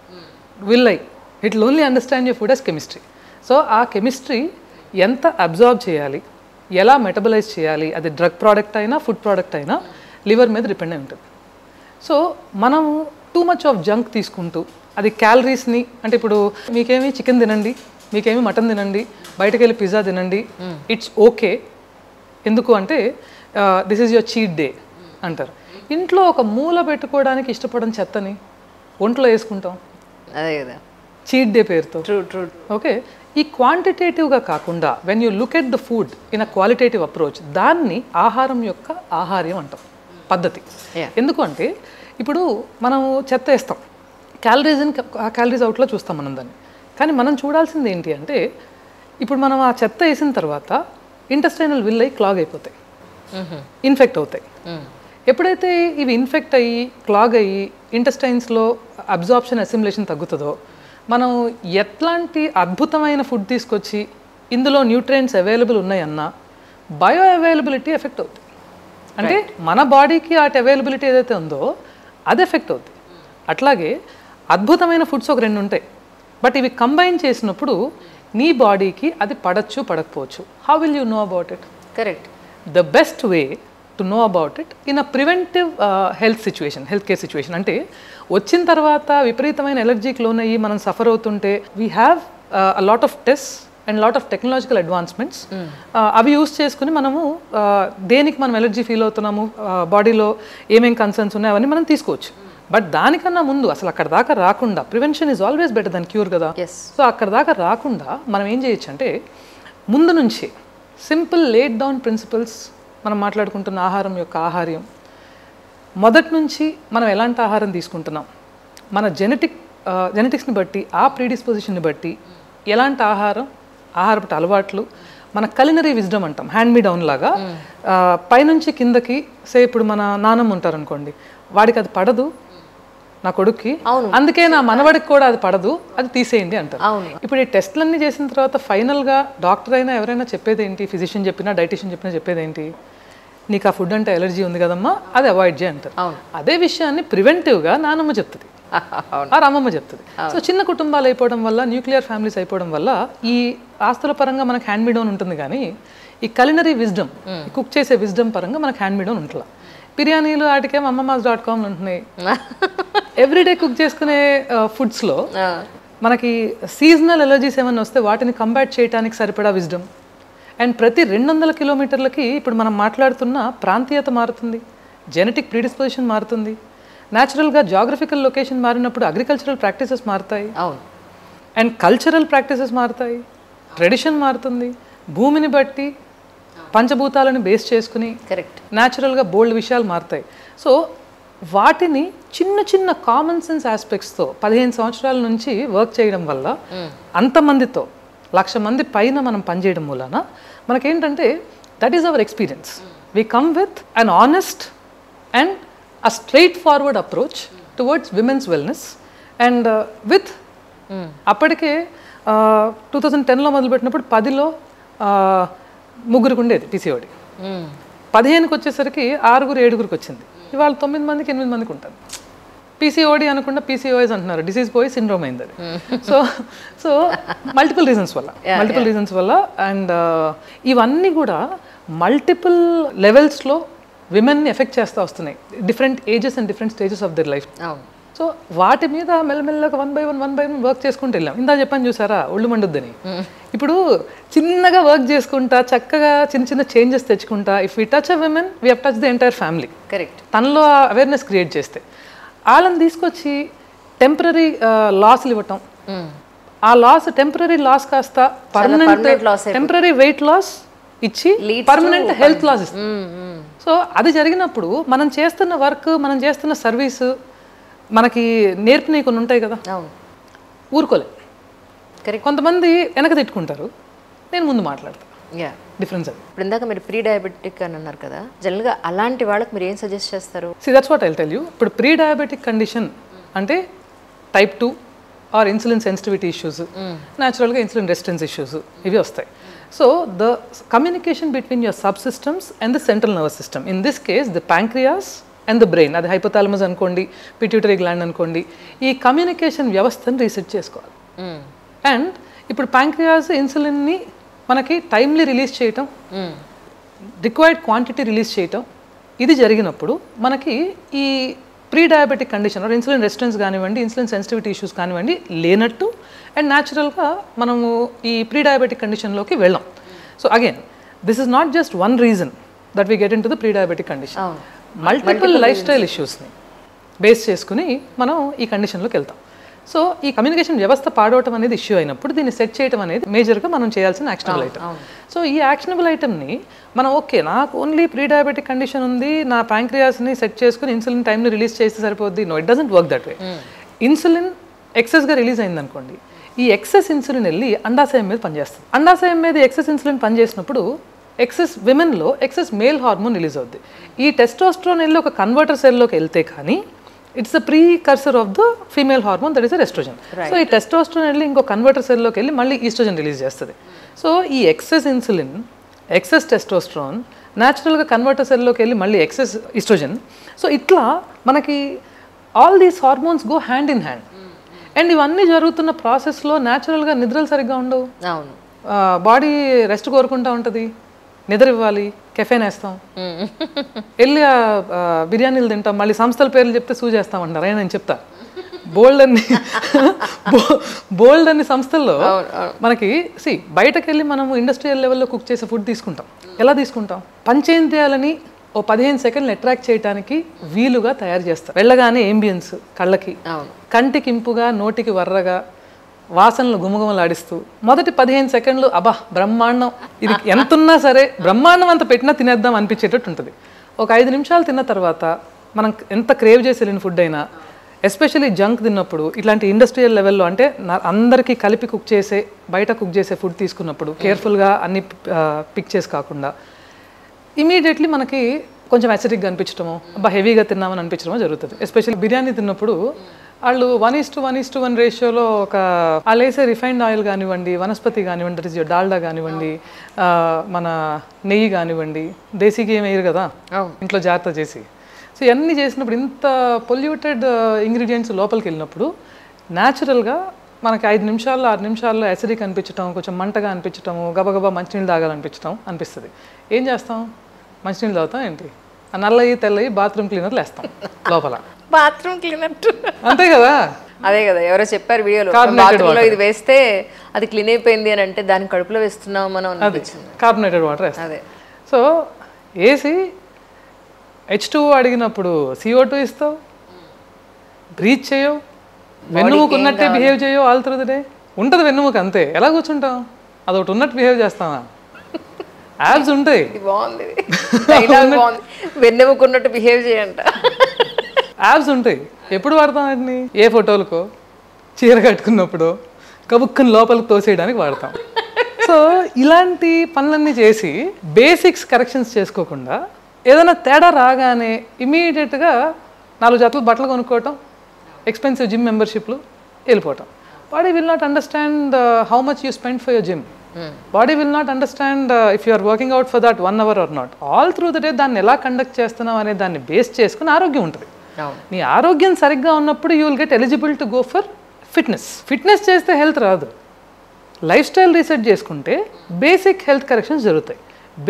[SPEAKER 2] It will only understand your food as chemistry. So ఆ కెమిస్ట్రీ ఎంత అబ్జార్బ్ చేయాలి, ఎలా మెటబలైజ్ చేయాలి, అది డ్రగ్ ప్రోడక్ట్ అయినా ఫుడ్ ప్రోడక్ట్ అయినా లివర్ మీద డిపెండ్ అయి ఉంటుంది. సో మనము టూ మచ్ ఆఫ్ జంక్ తీసుకుంటూ అది క్యాలరీస్ని, అంటే ఇప్పుడు మీకేమి చికెన్ తినండి, మీకేమి మటన్ తినండి, బయటకు వెళ్ళి పిజ్జా తినండి, ఇట్స్ ఓకే. ఎందుకు అంటే this is your cheat day అంటారు. ఇంట్లో ఒక మూల పెట్టుకోవడానికి ఇష్టపడని చెత్తని ఒంట్లో వేసుకుంటాం,
[SPEAKER 1] అదే కదా
[SPEAKER 2] చీట్ డే పేరుతో.
[SPEAKER 1] ట్రూ.
[SPEAKER 2] ఓకే, ఈ క్వాంటిటేటివ్గా కాకుండా when you look at the food in a qualitative approach, దాన్ని ఆహారం యొక్క ఆహార్యం అంటాం పద్ధతి. ఎందుకు అంటే ఇప్పుడు మనం చెత్త వేస్తాం, క్యాలరీస్ అవుట్లో చూస్తాం మనం దాన్ని. కానీ మనం చూడాల్సింది ఏంటి అంటే ఇప్పుడు మనం ఆ చెత్త వేసిన తర్వాత ఇంటెస్టైనల్ విల్ అయ్యి క్లాగ్ అయిపోతాయి, ఇన్ఫెక్ట్ అవుతాయి. ఎప్పుడైతే ఇవి ఇన్ఫెక్ట్ అయ్యి క్లాగ్ అయ్యి ఇంటెస్టైన్స్లో అబ్జార్ప్షన్ అసిమిలేషన్ తగ్గుతుందో, మనం ఎట్లాంటి అద్భుతమైన ఫుడ్ తీసుకొచ్చి ఇందులో న్యూట్రియంట్స్ అవైలబుల్ ఉన్నాయన్నా బయో అవైలబిలిటీ ఎఫెక్ట్ అవుతుంది. అంటే మన బాడీకి ఆ అవైలబిలిటీ ఏదైతే ఉందో అది ఎఫెక్ట్ అవుతుంది. అట్లాగే అద్భుతమైన ఫుడ్స్ ఒక 2 ఉంటాయి, బట్ ఇవి కంబైన్ చేసినప్పుడు నీ బాడీకి అది పడచ్చు పడకపోవచ్చు. How will you know about it?
[SPEAKER 1] Correct.
[SPEAKER 2] The best way to know about it in a preventive health care situation. అంటే వచ్చిన తర్వాత విపరీతమైన ఎలర్జీకి లోనయ్యి మనం సఫర్ అవుతుంటే we have a lot of test and lot of technological advancements. అవి use చేసుకుని మనము దేనికి మనం ఎలర్జీ ఫీల్ అవుతున్నాము, బాడీలో ఏమేం కన్సర్న్స్ ఉన్నాయి అవన్నీ మనం తీసుకోవచ్చు. బట్ దానికన్నా ముందు అసలు అక్కడ దాకా రాకుండా, prevention is always better than cure కదా. సో అక్కడ దాకా రాకుండా మనం ఏం చేయొచ్చు అంటే ముందు నుంచి సింపుల్ లేట్ డౌన్ ప్రిన్సిపల్స్, మనం మాట్లాడుకుంటున్న ఆహారం యొక్క ఆహార్యం, మొదటి నుంచి మనం ఎలాంటి ఆహారం తీసుకుంటున్నాం, మన జెనెటిక్స్ని బట్టి, ఆ ప్రీడిస్పోజిషన్ని బట్టి ఎలాంటి ఆహారపు అలవాట్లు, మన కలినరీ విజ్డమ్ అంటాం, హ్యాండ్ మీ డౌన్ లాగా పైనుంచి కిందకి. ఇప్పుడు మన నాన్నమ్మ ఉంటారు అనుకోండి, వాడికి అది పడదు నా కొడుక్కి, అందుకే నా మనవడికి కూడా అది పడదు, అది తీసేయండి అంటారు. ఇప్పుడు ఈ టెస్ట్లన్నీ చేసిన తర్వాత ఫైనల్గా డాక్టర్ అయినా ఎవరైనా చెప్పేది ఏంటి, ఫిజిషియన్ చెప్పినా డైటీషియన్ చెప్పినా చెప్పేది ఏంటి, నీకు ఆ ఫుడ్ అంటే ఎలర్జీ ఉంది కదమ్మా, అది అవాయిడ్ చేయ అంటారు. అదే విషయాన్ని ప్రివెంటివ్గా నానమ్మ చెప్తుంది, ఆ అమ్మమ్మ చెప్తుంది. సో చిన్న కుటుంబాలు అయిపోవడం వల్ల, న్యూక్లియర్ ఫ్యామిలీస్ అయిపోవడం వల్ల ఈ ఆస్తుల పరంగా మనకు హ్యాండ్ మీ డౌన్ ఉంటుంది, కానీ ఈ కలినరీ విజ్డమ్, కుక్ చేసే విజ్డమ్ పరంగా మనకు హ్యాండ్ మీ డౌన్ ఉంటుంది. బిర్యానీలు వాటికేం అమ్మమ్మాస్.com ఉంటున్నాయి. ఎవ్రీడే కుక్ చేసుకునే ఫుడ్స్లో మనకి సీజనల్ ఎలర్జీస్ ఏమైనా వస్తే వాటిని కంబాట్ చేయడానికి సరిపడా విజ్డమ్. అండ్ ప్రతి 200 కిలోమీటర్లకి ఇప్పుడు మనం మాట్లాడుతున్న ప్రాంతీయత మారుతుంది, జెనెటిక్ ప్రీడిస్పోజిషన్ మారుతుంది, న్యాచురల్గా జాగ్రఫికల్ లొకేషన్ మారినప్పుడు అగ్రికల్చరల్ ప్రాక్టీసెస్ మారుతాయి, అండ్ కల్చరల్ ప్రాక్టీసెస్ మారుతాయి, ట్రెడిషన్ మారుతుంది, భూమిని బట్టి పంచభూతాలను బేస్ చేసుకుని న్యాచురల్గా బోల్డ్ విషయాలు మారుతాయి. సో వాటిని చిన్న చిన్న కామన్ సెన్స్ ఆస్పెక్ట్స్తో 15 సంవత్సరాల నుంచి వర్క్ చేయడం వల్ల, అంతమందితో 1,00,000 మంది పైన మనం పనిచేయడం మూలన మనకేంటంటే that is our experience. We come with an honest and a straightforward approach towards women's wellness and with అప్పటికే 2010లో మొదలుపెట్టినప్పుడు 10లో ముగ్గురికి ఉండేది పీసీఓడి. 15కి వచ్చేసరికి 6-7 వచ్చింది. ఇవాళ 9 మందికి 8 మందికి ఉంటుంది. పీసీఓడి అనకుండా పీసీఓఎస్ అంటున్నారు, డిసీజ్ పోయి సిండ్రోమ్ అయింది అది. సో మల్టిపుల్ రీజన్స్ వల్ల అండ్ ఇవన్నీ కూడా మల్టిపుల్ లెవెల్స్లో విమెన్ని ఎఫెక్ట్ చేస్తూ వస్తున్నాయి, different ages and different stages of their life. So వాటి మీద మెల్లమెల్లగా 1 by 1 వర్క్ చేసుకుంటూ వెళ్ళాం. ఇందా చెప్పాను చూసారా ఒళ్ళు మండుద్దని. ఇప్పుడు చిన్నగా వర్క్ చేసుకుంటా చక్కగా చిన్న చిన్న చేంజెస్ తెచ్చుకుంటా, if we touch a women we have touch the entire family. Correct. తనలో అవేర్నెస్ క్రియేట్ చేస్తే వాళ్ళని తీసుకొచ్చి టెంపరీ లాస్లు ఇవ్వటం, ఆ లాస్ టెంపరీ లాస్ కాస్త పర్మనెంట్ టెంపరీ వెయిట్ లాస్ ఇచ్చి పర్మనెంట్ హెల్త్ లాస్ ఇస్తుంది. సో అది జరిగినప్పుడు మనం చేస్తున్న వర్క్, మనం చేస్తున్న సర్వీసు, మనకి నేర్పినవి కొన్ని ఉంటాయి కదా, ఊరుకోలే. కొంతమంది వెనక తిట్టుకుంటారు, నేను ముందు మాట్లాడతాను. డిఫరెన్స్ అది.
[SPEAKER 1] ఇప్పుడు ఇందాక మీరు ప్రీ డయాబెటిక్ అని అన్నారు కదా, జనరల్గా అలాంటి వాళ్ళకి మీరు ఏం సజెస్ట్ చేస్తారు?
[SPEAKER 2] That's what I tell you. ఇప్పుడు ప్రీ డయాబెటిక్ కండిషన్ అంటే type 2 or insulin sensitivity issues, న్యాచురల్గా ఇన్సులిన్ రెసిస్టెన్స్ ఇష్యూస్ ఇవి వస్తాయి. So the communication between your sub systems and the central nervous system, in this case the pancreas and the brain, అది hypothalamus అనుకోండి, pituitary gland అనుకోండి, ఈ communication వ్యవస్థను reset చేసుకోవాలి. And ఇప్పుడు ప్యాంక్రియాస్ ఇన్సులిన్ని మనకి టైమ్లీ రిలీజ్ చేయటం, రిక్వైర్డ్ క్వాంటిటీ రిలీజ్ చేయటం, ఇది జరిగినప్పుడు మనకి ఈ pre diabetic condition or insulin resistance కానివ్వండి, ఇన్సులిన్ సెన్సిటివిటీ ఇష్యూస్ కానివ్వండి లేనట్టు, అండ్ న్యాచురల్గా మనము ఈ ప్రీ డయాబెటిక్ కండిషన్లోకి వెళ్ళాం. So again this is not just one reason that we get into the pre diabetic condition. Multiple life style ఇష్యూస్ని base చేసుకుని మనం ఈ కండిషన్లోకి వెళ్తాం. సో ఈ కమ్యూనికేషన్ వ్యవస్థ పాడవటం అనేది ఇష్యూ అయినప్పుడు దీన్ని సెట్ చేయడం అనేది మేజర్గా మనం చేయాల్సిన యాక్షనబుల్ ఐటమ్. సో ఈ యాక్షనబుల్ ఐటమ్ని మనం ఓకే నాకు ఓన్లీ ప్రీ డయాబెటిక్ కండిషన్ ఉంది, నా ప్యాంక్రియాస్ని సెట్ చేసుకుని ఇన్సులిన్ టైంని రిలీజ్ చేస్తే సరిపోద్ది. No, it doesn't work that way. Insulin ఎక్సెస్గా రిలీజ్ అయింది అనుకోండి, ఈ ఎక్సెస్ ఇన్సులిన్ వెళ్ళి అండాశయం మీద పనిచేస్తుంది. అండాశయం మీద ఎక్సెస్ ఇన్సులిన్ పనిచేసినప్పుడు ఎక్సెస్ విమెన్లో ఎక్సెస్ మేల్ హార్మోన్ రిలీజ్ అవుద్ది. ఈ టెస్టోస్టెరాన్ వెళ్ళి ఒక కన్వర్టర్ సెల్లోకి వెళ్తే కానీ it's the precursor of the female hormone, that is estrogen. So ఈ టెస్టోస్టెరాన్ వెళ్ళి ఇంకో కన్వర్టర్ సెల్లోకి వెళ్ళి మళ్ళీ ఈస్ట్రోజన్ రిలీజ్ చేస్తుంది. సో ఈ ఎక్సెస్ ఇన్సులిన్, ఎక్సెస్ టెస్టోస్టెరాన్ న్యాచురల్గా కన్వర్టర్ సెల్లోకి వెళ్ళి మళ్ళీ ఎక్సెస్ ఈస్ట్రోజన్. సో ఇట్లా మనకి all these hormones go hand in hand. And ఇవన్నీ జరుగుతున్న ప్రాసెస్లో న్యాచురల్గా నిద్రలు సరిగ్గా ఉండవు, బాడీ రెస్ట్ కోరుకుంటూ ఉంటుంది, నిద్ర ఇవ్వాలి, కెఫెన్ వేస్తాం, వెళ్ళి బిర్యానీలు తింటాం, మళ్ళీ సంస్థల పేర్లు చెప్తే సూ చేస్తామంటారు. అయినా నేను చెప్తా, బోల్డ్ అన్ని సంస్థల్లో మనకి బయటకు వెళ్ళి మనము ఇండస్ట్రియల్ లెవెల్లో కుక్ చేసే ఫుడ్ తీసుకుంటాం. ఎలా తీసుకుంటాం? పంచేంద్రియాలని ఓ 15 సెకండ్లు అట్రాక్ట్ చేయడానికి వీలుగా తయారు చేస్తాం. వెళ్ళగానే ఏంబియన్స్ కళ్ళకి, కంటికి ఇంపుగా, నోటికి వర్రగా, వాసనలు గుమగుమలాడిస్తూ మొదటి 15 సెకండ్లు అబ్బా బ్రహ్మాండం, ఇది ఎంతున్నా సరే బ్రహ్మాండం అంత పెట్టినా తినేద్దాం అనిపించేటట్టు ఉంటుంది. ఒక 5 నిమిషాలు తిన్న తర్వాత మనం ఎంత క్రేవ్ చేసి వెళ్ళిన ఫుడ్ అయినా, ఎస్పెషల్లీ జంక్ తిన్నప్పుడు, ఇట్లాంటి ఇండస్ట్రియల్ లెవెల్లో అంటే అందరికీ కలిపి కుక్ చేసే, బయట కుక్ చేసే ఫుడ్ తీసుకున్నప్పుడు కేర్ఫుల్గా అన్ని పిక్ చేసి కాకుండా ఇమీడియట్లీ మనకి కొంచెం అసిడిక్గా అనిపించడమో, అబ్బా హెవీగా తిన్నామని అనిపించడమో జరుగుతుంది. ఎస్పెషల్లీ బిర్యానీ తిన్నప్పుడు వాళ్ళు 1:1:1 రేషియోలో వాళ్ళు వేసే రిఫైన్డ్ ఆయిల్ కానివ్వండి, వనస్పతి కానివ్వండి, దట్ ఈస్ డాల్డా కానివ్వండి, మన నెయ్యి కానివ్వండి, దేశీకి ఏమి వేయరు కదా ఇంట్లో జాగ్రత్త చేసి. సో ఇవన్నీ చేసినప్పుడు ఇంత పొల్యూటెడ్ ఇంగ్రీడియంట్స్ లోపలికి వెళ్ళినప్పుడు న్యాచురల్గా మనకి 5 నిమిషాల్లో 6 నిమిషాల్లో అసిడిక్ అనిపించడం, కొంచెం మంటగా అనిపించటము, గబగబా మంచినీళ్ళు అనిపిస్తుంది. ఏం చేస్తాం? మంచినీళ్ళు తాగుతాం ఏంటి? ఆ నల్లయి తెల్లయి బాత్రూమ్ క్లీనర్లు వేస్తాం లోపల.
[SPEAKER 1] బాత్రూమ్ క్లీనర్
[SPEAKER 2] అంతే కదా.
[SPEAKER 1] అదే కదా, ఎవరో చెప్పారు వీడియోలో, బాత్రూంలో ఇది వేస్తే అది క్లీన్ అయిపోయింది అని అంటే దాని కడుపులో వేస్తున్నాం మనం.
[SPEAKER 2] అది కార్బోనేటెడ్ వాటర్ వేస్తాం. అదే. సో వేసి H2O అడిగినప్పుడు CO2 ఇస్తావు, బ్రీచ్ చేయవు, వెన్నుముకు ఉన్నట్టే బిహేవ్ చేయవు. ఆల్ త్రూ ద డే ఉంటుంది వెన్నుముక, అంతే. ఎలా కూర్చుంటాం? అదొకటి ఉన్నట్టు బిహేవ్ చేస్తావా? యాబ్స్ ఉంటాయి.
[SPEAKER 1] బాగుంది, వెన్నెముకున్నట్టు బిహేవ్ చేయంట.
[SPEAKER 2] యాబ్స్ ఉంటాయి. ఎప్పుడు వాడతాం వాటిని? ఏ ఫోటోలకో, చీర కట్టుకున్నప్పుడు, కబుక్కుని లోపలికి తోసేయడానికి వాడతాం. సో ఇలాంటి పనులన్నీ చేసి బేసిక్స్ కరెక్షన్స్ చేసుకోకుండా ఏదైనా తేడా రాగానే ఇమీడియట్గా 4 జతలు బట్టలు కొనుక్కోవటం, ఎక్స్పెన్సివ్ జిమ్ మెంబర్షిప్లు వెళ్ళిపోవటం. Body will not understand how much you spend for your gym. Body will not understand if you are working out for that 1 hour or not. All through the day దాన్ని ఎలా conduct చేస్తున్నాం అనే దాన్ని base చేసుకుని ఆరోగ్యం ఉంటుంది. నీ ఆరోగ్యం సరిగ్గా ఉన్నప్పుడు you will get eligible to go for fitness. Fitness చేస్తే హెల్త్ రాదు. లైఫ్ స్టైల్ రీసెట్ చేసుకుంటే బేసిక్ హెల్త్ కరెక్షన్స్ జరుగుతాయి.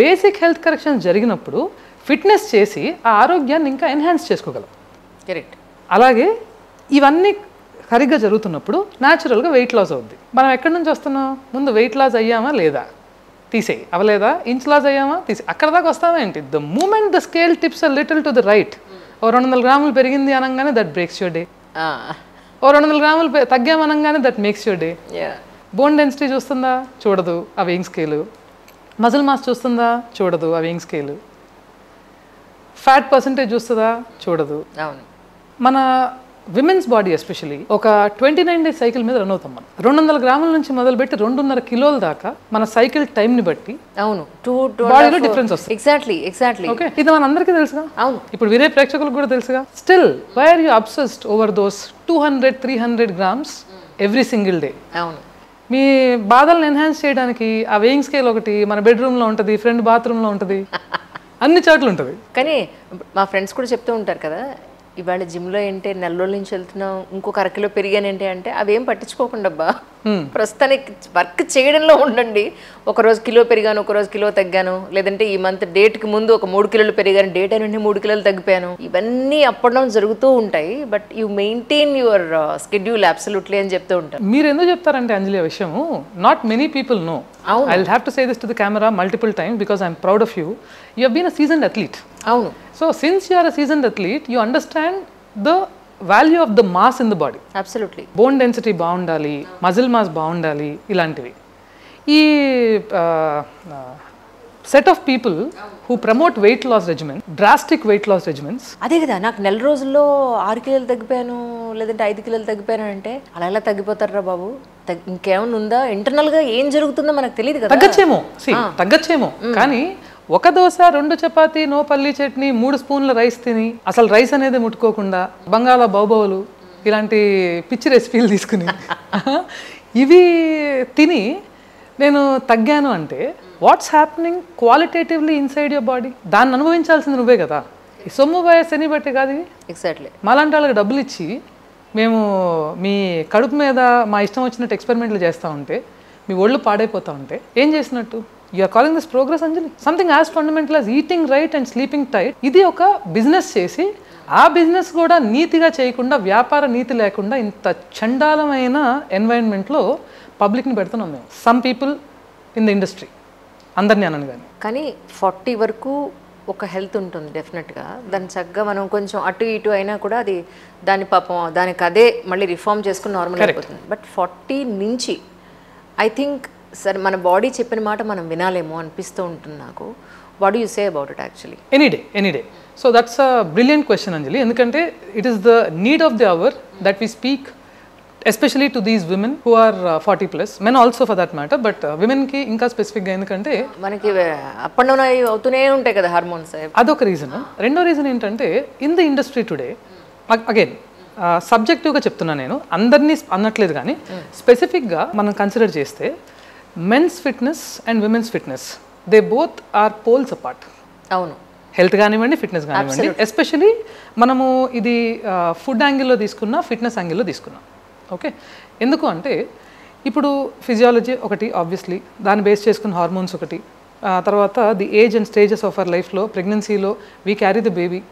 [SPEAKER 2] బేసిక్ హెల్త్ కరెక్షన్స్ జరిగినప్పుడు ఫిట్నెస్ చేసి ఆ ఆరోగ్యాన్ని ఇంకా ఎన్హాన్స్ చేసుకోగలం.
[SPEAKER 1] కరెక్ట్.
[SPEAKER 2] అలాగే ఇవన్నీ సరిగ్గా జరుగుతున్నప్పుడు న్యాచురల్గా వెయిట్ లాస్ అవుద్ది. మనం ఎక్కడి నుంచి వస్తున్నాం? ముందు వెయిట్ లాస్ అయ్యామా లేదా తీసేయి, అవలేదా ఇంచ్ లాస్ అయ్యామా తీసేయి, అక్కడ దాకా వస్తామా ఏంటి? The moment the scale tips a little to the right, ఓ 200 grams పెరిగింది అనగానే దట్ బ్రేక్స్ యువర్ డే. ఓ 200 grams తగ్గామనగానే that makes your day. Bone density చూస్తుందా? చూడదు, ఆ వెయింగ్ స్కేలు. మజిల్ మాస్ చూస్తుందా? చూడదు, ఆ వెయింగ్ స్కేలు. ఫ్యాట్ పర్సంటేజ్ చూస్తుందా? చూడదు. మన విమెన్స్ బాడీ ఎస్పెషలీ ఒక 29 days సైకిల్ మీద రన్ అవుతాం మనం. 200 grams నుంచి మొదలుపెట్టి 2.5 kilos దాకా మన సైకిల్ టైంని బట్టి బాడీలో డిఫరెన్స్ వస్తుంది.
[SPEAKER 1] ఎగ్జాక్ట్లీ.
[SPEAKER 2] ఓకే, ఇది మన అందరికీ తెలుసుగా.
[SPEAKER 1] అవును,
[SPEAKER 2] ఇప్పుడు వినే ప్రేక్షకులకు కూడా తెలుసుగా. Still why are you obsessed over those 200-300 grams every single day?
[SPEAKER 1] అవును.
[SPEAKER 2] మీ బాధలను ఎన్హాన్స్ చేయడానికి ఆ వెయింగ్ స్కేల్ ఒకటి మన బెడ్రూమ్లో ఉంటుంది, ఫ్రెండ్ బాత్రూంలో ఉంటుంది, అన్ని చోట్ల ఉంటుంది.
[SPEAKER 1] కానీ మా ఫ్రెండ్స్ కూడా చెప్తూ ఉంటారు కదా, ఇవాళ జిమ్లో ఏంటి నెల రోజుల నుంచి వెళ్తున్నాం, ఇంకొక 1 kilo పెరిగానంటే అంటే అవేం పట్టించుకోకుండా అబ్బా, ప్రస్తుతానికి వర్క్ చేయడంలో ఉండండి. ఒకరోజు కిలో పెరిగాను, ఒకరోజు కిలో తగ్గాను, లేదంటే ఈ మంత్ డేట్కి ముందు ఒక 3 kilos పెరిగాను, డేట్ అయిన 3 kilos తగ్గిపోయాను. ఇవన్నీ అప్ అండ్ డౌన్ జరుగుతూ ఉంటాయి. But you maintain your schedule absolutely అని చెప్తూ ఉంటారు.
[SPEAKER 2] మీరు ఎందుకు చెప్తారంటే అంజలి, ఆ విషయము not many people know. I will have to say this to the camera multiple times because I'm proud of you. You have been a seasoned athlete.
[SPEAKER 1] అవును.
[SPEAKER 2] So since you are a seasoned athlete, you understand the value of the mass in the body.
[SPEAKER 1] Absolutely.
[SPEAKER 2] Bone density బాగుండాలి, muscle mass బాగుండాలి, ఇలాంటివి. ఈ set of people who promote weight loss regimen, drastic weight loss regimens.
[SPEAKER 1] అదే కదా, నాకు నెల రోజుల్లో 6 kilos తగ్గిపోయాను, లేదంటే 5 kilos తగ్గిపోయాను అంటే అలా ఎలా తగ్గిపోతారా బాబు? ఇంకేమైనా ఉందా? ఇంటర్నల్గా ఏం జరుగుతుందో మనకు తెలియదు కదా.
[SPEAKER 2] తగ్గచ్చేమో కానీ ఒక దోశ, 2 చపాతీ, నో పల్లీ చట్నీ, 3 spoons రైస్ తిని అసలు రైస్ అనేది ముట్టుకోకుండా బంగాళా బౌబౌలు ఇలాంటి పిచ్చి రెసిపీలు తీసుకుని ఇవి తిని నేను తగ్గాను అంటే what's happening qualitatively inside your body? దాన్ని అనుభవించాల్సింది నువ్వే కదా. ఈ సొమ్ము పోయే శని బట్టి కాదు ఇవి.
[SPEAKER 1] ఎగ్జాక్ట్లీ.
[SPEAKER 2] మాలాంటి వాళ్ళకి డబ్బులు ఇచ్చి మేము మీ కడుపు మీద మా ఇష్టం వచ్చినట్టు ఎక్స్పెరిమెంట్లు చేస్తూ ఉంటే, మీ ఒళ్ళు పాడైపోతూ ఉంటే ఏం చేసినట్టు? You are calling this progress, Anjali? Something as fundamental as eating right and sleeping tight. ఇది ఒక బిజినెస్ చేసి ఆ బిజినెస్ కూడా నీతిగా చేయకుండా, వ్యాపార నీతి లేకుండా ఇంత చండాలమైన ఎన్వైరన్మెంట్లో పబ్లిక్ని పెడుతున్నాం మేము. Some people in the industry, అందరినీ అనను
[SPEAKER 1] కానీ 40 వరకు ఒక హెల్త్ ఉంటుంది డెఫినెట్గా. దాన్ని చక్కగా మనం కొంచెం అటు ఇటు అయినా కూడా అది దాని పాపం దానికి అదే మళ్ళీ రిఫార్మ్ చేసుకుని నార్మల్ అయిపోతుంది. బట్ 40 నుంచి ఐ థింక్ సరే మన బాడీ చెప్పిన మాట మనం వినాలేమో అనిపిస్తూ ఉంటుంది నాకు. What do you say about it actually?
[SPEAKER 2] Any day. So that's a brilliant question Anjali. ఎందుకంటే it is the need of the hour that we speak especially to these women who are 40+, men also for that matter. But విమెన్కి ఇంకా స్పెసిఫిక్గా, ఎందుకంటే
[SPEAKER 1] మనకి up and down అవుతూనే ఉంటాయి కదా hormones.
[SPEAKER 2] అదొక రీజన్. రెండో రీజన్ ఏంటంటే in the industry today, again సబ్జెక్టివ్గా చెప్తున్నా నేను, అందరినీ అనట్లేదు కానీ స్పెసిఫిక్గా మనం కన్సిడర్ చేస్తే men's fitness and women's fitness, they both are poles apart.
[SPEAKER 1] అవును.
[SPEAKER 2] హెల్త్ కానివ్వండి, ఫిట్నెస్ కానివ్వండి. ఎస్పెషలీ మనము ఇది ఫుడ్ యాంగిల్లో తీసుకున్నా, ఫిట్నెస్ యాంగిల్లో తీసుకున్నాం. ఓకే, ఎందుకు అంటే ఇప్పుడు ఫిజియాలజీ ఒకటి ఆబ్వియస్లీ, దాన్ని బేస్ చేసుకున్న హార్మోన్స్ ఒకటి, తర్వాత the age and stages of our లైఫ్లో, ప్రెగ్నెన్సీలో we carry the baby,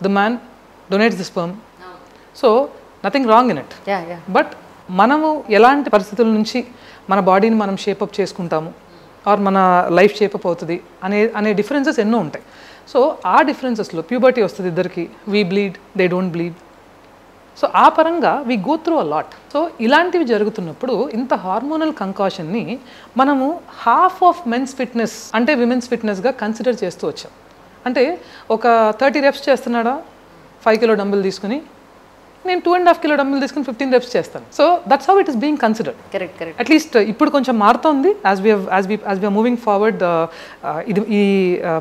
[SPEAKER 2] the man donates the sperm. So nothing wrong in it. But మనము ఎలాంటి పరిస్థితుల నుంచి మన బాడీని మనం షేపప్ చేసుకుంటాము, ఆర్ మన లైఫ్ షేపప్ అవుతుంది అనే డిఫరెన్సెస్ ఎన్నో ఉంటాయి. సో ఆ డిఫరెన్సెస్లో ప్యూబర్టీ వస్తుంది ఇద్దరికి, we bleed, they don't bleed. So ఆ పరంగా we go through a lot. So ఇలాంటివి జరుగుతున్నప్పుడు ఇంత హార్మోనల్ కంకాషన్ని మనము హాఫ్ ఆఫ్ మెన్స్ ఫిట్నెస్ అంటే విమెన్స్ ఫిట్నెస్గా కన్సిడర్ చేస్తూ వచ్చాం. అంటే ఒక 30 reps చేస్తున్నాడా 5 kilo డంబుల్ తీసుకుని, నేను 2.5 kilo డంబుల్ తీసుకుని 15 reps చేస్తాను. So that's how it is being considered.
[SPEAKER 1] Correct.
[SPEAKER 2] At least ఇప్పుడు కొంచెం మారుతోంది, యాజ్ వీఆర్ మూవింగ్ ఫార్వర్డ్, ఇది ఈ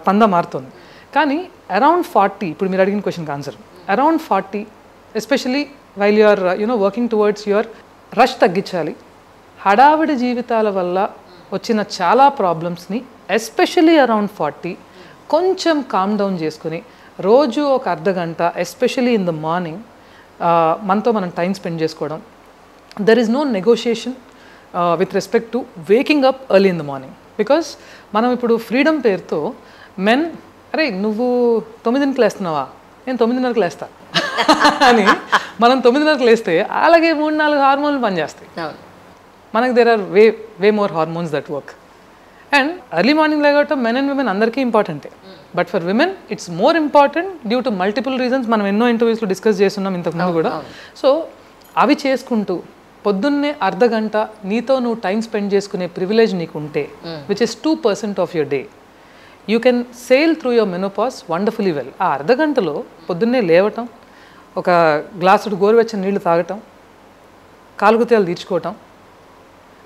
[SPEAKER 2] పందా మారుతుంది. కానీ అరౌండ్ 40, ఇప్పుడు మీరు అడిగిన క్వశ్చన్కి answer, around 40 especially while you are working towards your rush తగ్గించాలి. హడావిడి జీవితాల వల్ల వచ్చిన చాలా ప్రాబ్లమ్స్ని ఎస్పెషలీ అరౌండ్ 40 కొంచెం కామ్ డౌన్ చేసుకుని రోజు ఒక అర్ధగంట ఎస్పెషలీ ఇన్ ద మార్నింగ్ మనతో మనం టైం స్పెండ్ చేసుకోవడం. There is no negotiation with respect to waking up early in the morning. Because మనం ఇప్పుడు ఫ్రీడమ్ పేరుతో మెన్ అరే నువ్వు 9కి లేస్తున్నావా, నేను 9:30కి లేస్తా అని మనం 9:30కి లేస్తే అలాగే 3-4 హార్మోన్లు పనిచేస్తాయి. మనకి there are way more hormones that work. And early morning లేకపోవటం మెన్ అండ్ విమెన్ అందరికీ ఇంపార్టెంటే. But for women it's more important due to multiple reasons. మనం ఎన్నో ఇంటర్వ్యూస్లో డిస్కస్ చేస్తున్నాం ఇంతకుముందు కూడా. సో అవి చేసుకుంటూ పొద్దున్నే అర్ధగంట నీతో నువ్వు టైం స్పెండ్ చేసుకునే ప్రివిలేజ్ నీకు ఉంటే, which is 2% of your day, you can sale through your menopause wonderfully well. ఆ అర్ధగంటలో పొద్దున్నే లేవటం, ఒక గ్లాసుడు గోరువెచ్చని నీళ్లు తాగటం, కాలుగుతేలు తీర్చుకోవటం.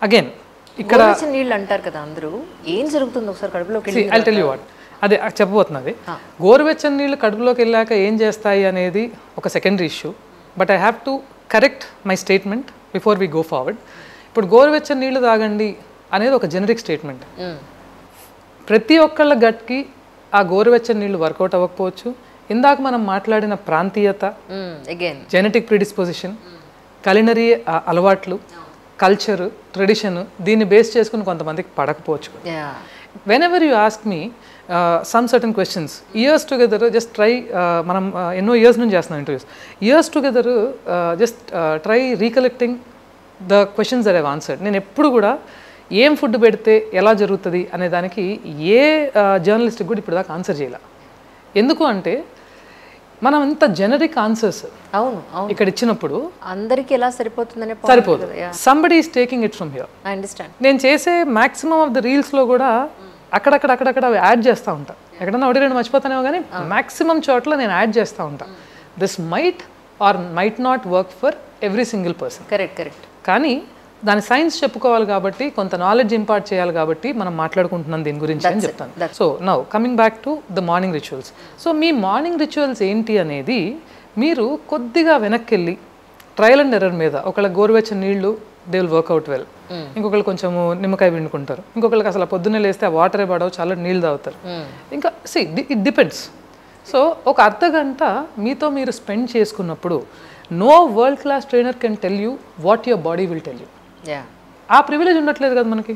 [SPEAKER 2] అగైన్ ఇక్కడ
[SPEAKER 1] నీళ్ళు అంటారు కదా అందరూ, ఏం జరుగుతుంది ఒకసారి కడుపులోకి?
[SPEAKER 2] ఐ టెల్ యూ వాట్, అదే చెప్పబోతున్నది. గోరువెచ్చని నీళ్ళు కడుపులోకి వెళ్ళాక ఏం చేస్తాయి అనేది ఒక secondary issue. But I have to correct my statement before we go forward. ఇప్పుడు గోరువెచ్చని నీళ్లు తాగండి అనేది ఒక జెనరిక్ స్టేట్మెంట్. ప్రతి ఒక్కళ్ళ గట్కి ఆ గోరువెచ్చని నీళ్లు వర్కౌట్ అవ్వకపోవచ్చు. ఇందాక మనం మాట్లాడిన ప్రాంతీయత, జెనెటిక్ ప్రిడిస్పోజిషన్, కలినరీ అలవాట్లు, కల్చర్, ట్రెడిషన్, దీన్ని బేస్ చేసుకుని కొంతమందికి పడకపోవచ్చు. Whenever you ask me some certain questions years together, just try, మనం ఎన్నో ఇయర్స్ నుంచి చేస్తున్నాం interviews, years together just try recollecting the questions that I've answered. నేను ఎప్పుడు కూడా ఏం ఫుడ్ పెడితే ఎలా జరుగుతుంది అనే దానికి ఏ జర్నలిస్ట్కి కూడా ఇప్పుడు దాకా ఆన్సర్ చేయాల. ఎందుకు అంటే మనం ఇంత జెనరిక్ ఆన్సర్స్ ఇక్కడ ఇచ్చినప్పుడు
[SPEAKER 1] అందరికి ఎలా సరిపోతుందనే
[SPEAKER 2] సరిపోదు. Somebody is taking it from here.
[SPEAKER 1] I understand.
[SPEAKER 2] నేను చేసే మ్యాక్సిమం ఆఫ్ ద రీల్స్లో కూడా అక్కడక్కడ యాడ్ చేస్తూ ఉంటా. ఎక్కడన్నా 1-2 మర్చిపోతానేమో కానీ మ్యాక్సిమం చోట్ల నేను యాడ్ చేస్తూ ఉంటా. This might or might not work for every single person.
[SPEAKER 1] Correct.
[SPEAKER 2] కానీ దాని సైన్స్ చెప్పుకోవాలి కాబట్టి, కొంత నాలెడ్జ్ ఇంపార్ట్ చేయాలి కాబట్టి మనం మాట్లాడుకుంటున్నాం దీని గురించి అని చెప్తాను. So now coming back to the morning rituals. So me morning rituals ఏంటి అనేది మీరు కొద్దిగా వెనక్కి వెళ్ళి ట్రయల్ అండ్ ఎర్రర్ మీద, ఒకళ్ళ గోరువెచ్చని నీళ్లు దే విల్ వర్క్అవుట్ వెల్, ఇంకొకళ్ళు కొంచెము నిమ్మకాయ పిండుకుంటారు, ఇంకొకళ్ళకి అసలు పొద్దున్నే లేస్తే ఆ వాటరే పడవు, చాలా నీళ్ళు తాగుతారు. ఇంకా ఇట్ డిపెండ్స్. సో ఒక అర్ధగంట మీతో మీరు స్పెండ్ చేసుకున్నప్పుడు no world class trainer can tell you what your body will tell you. ఆ ప్రివిలేజ్ ఉండట్లేదు కదా మనకి.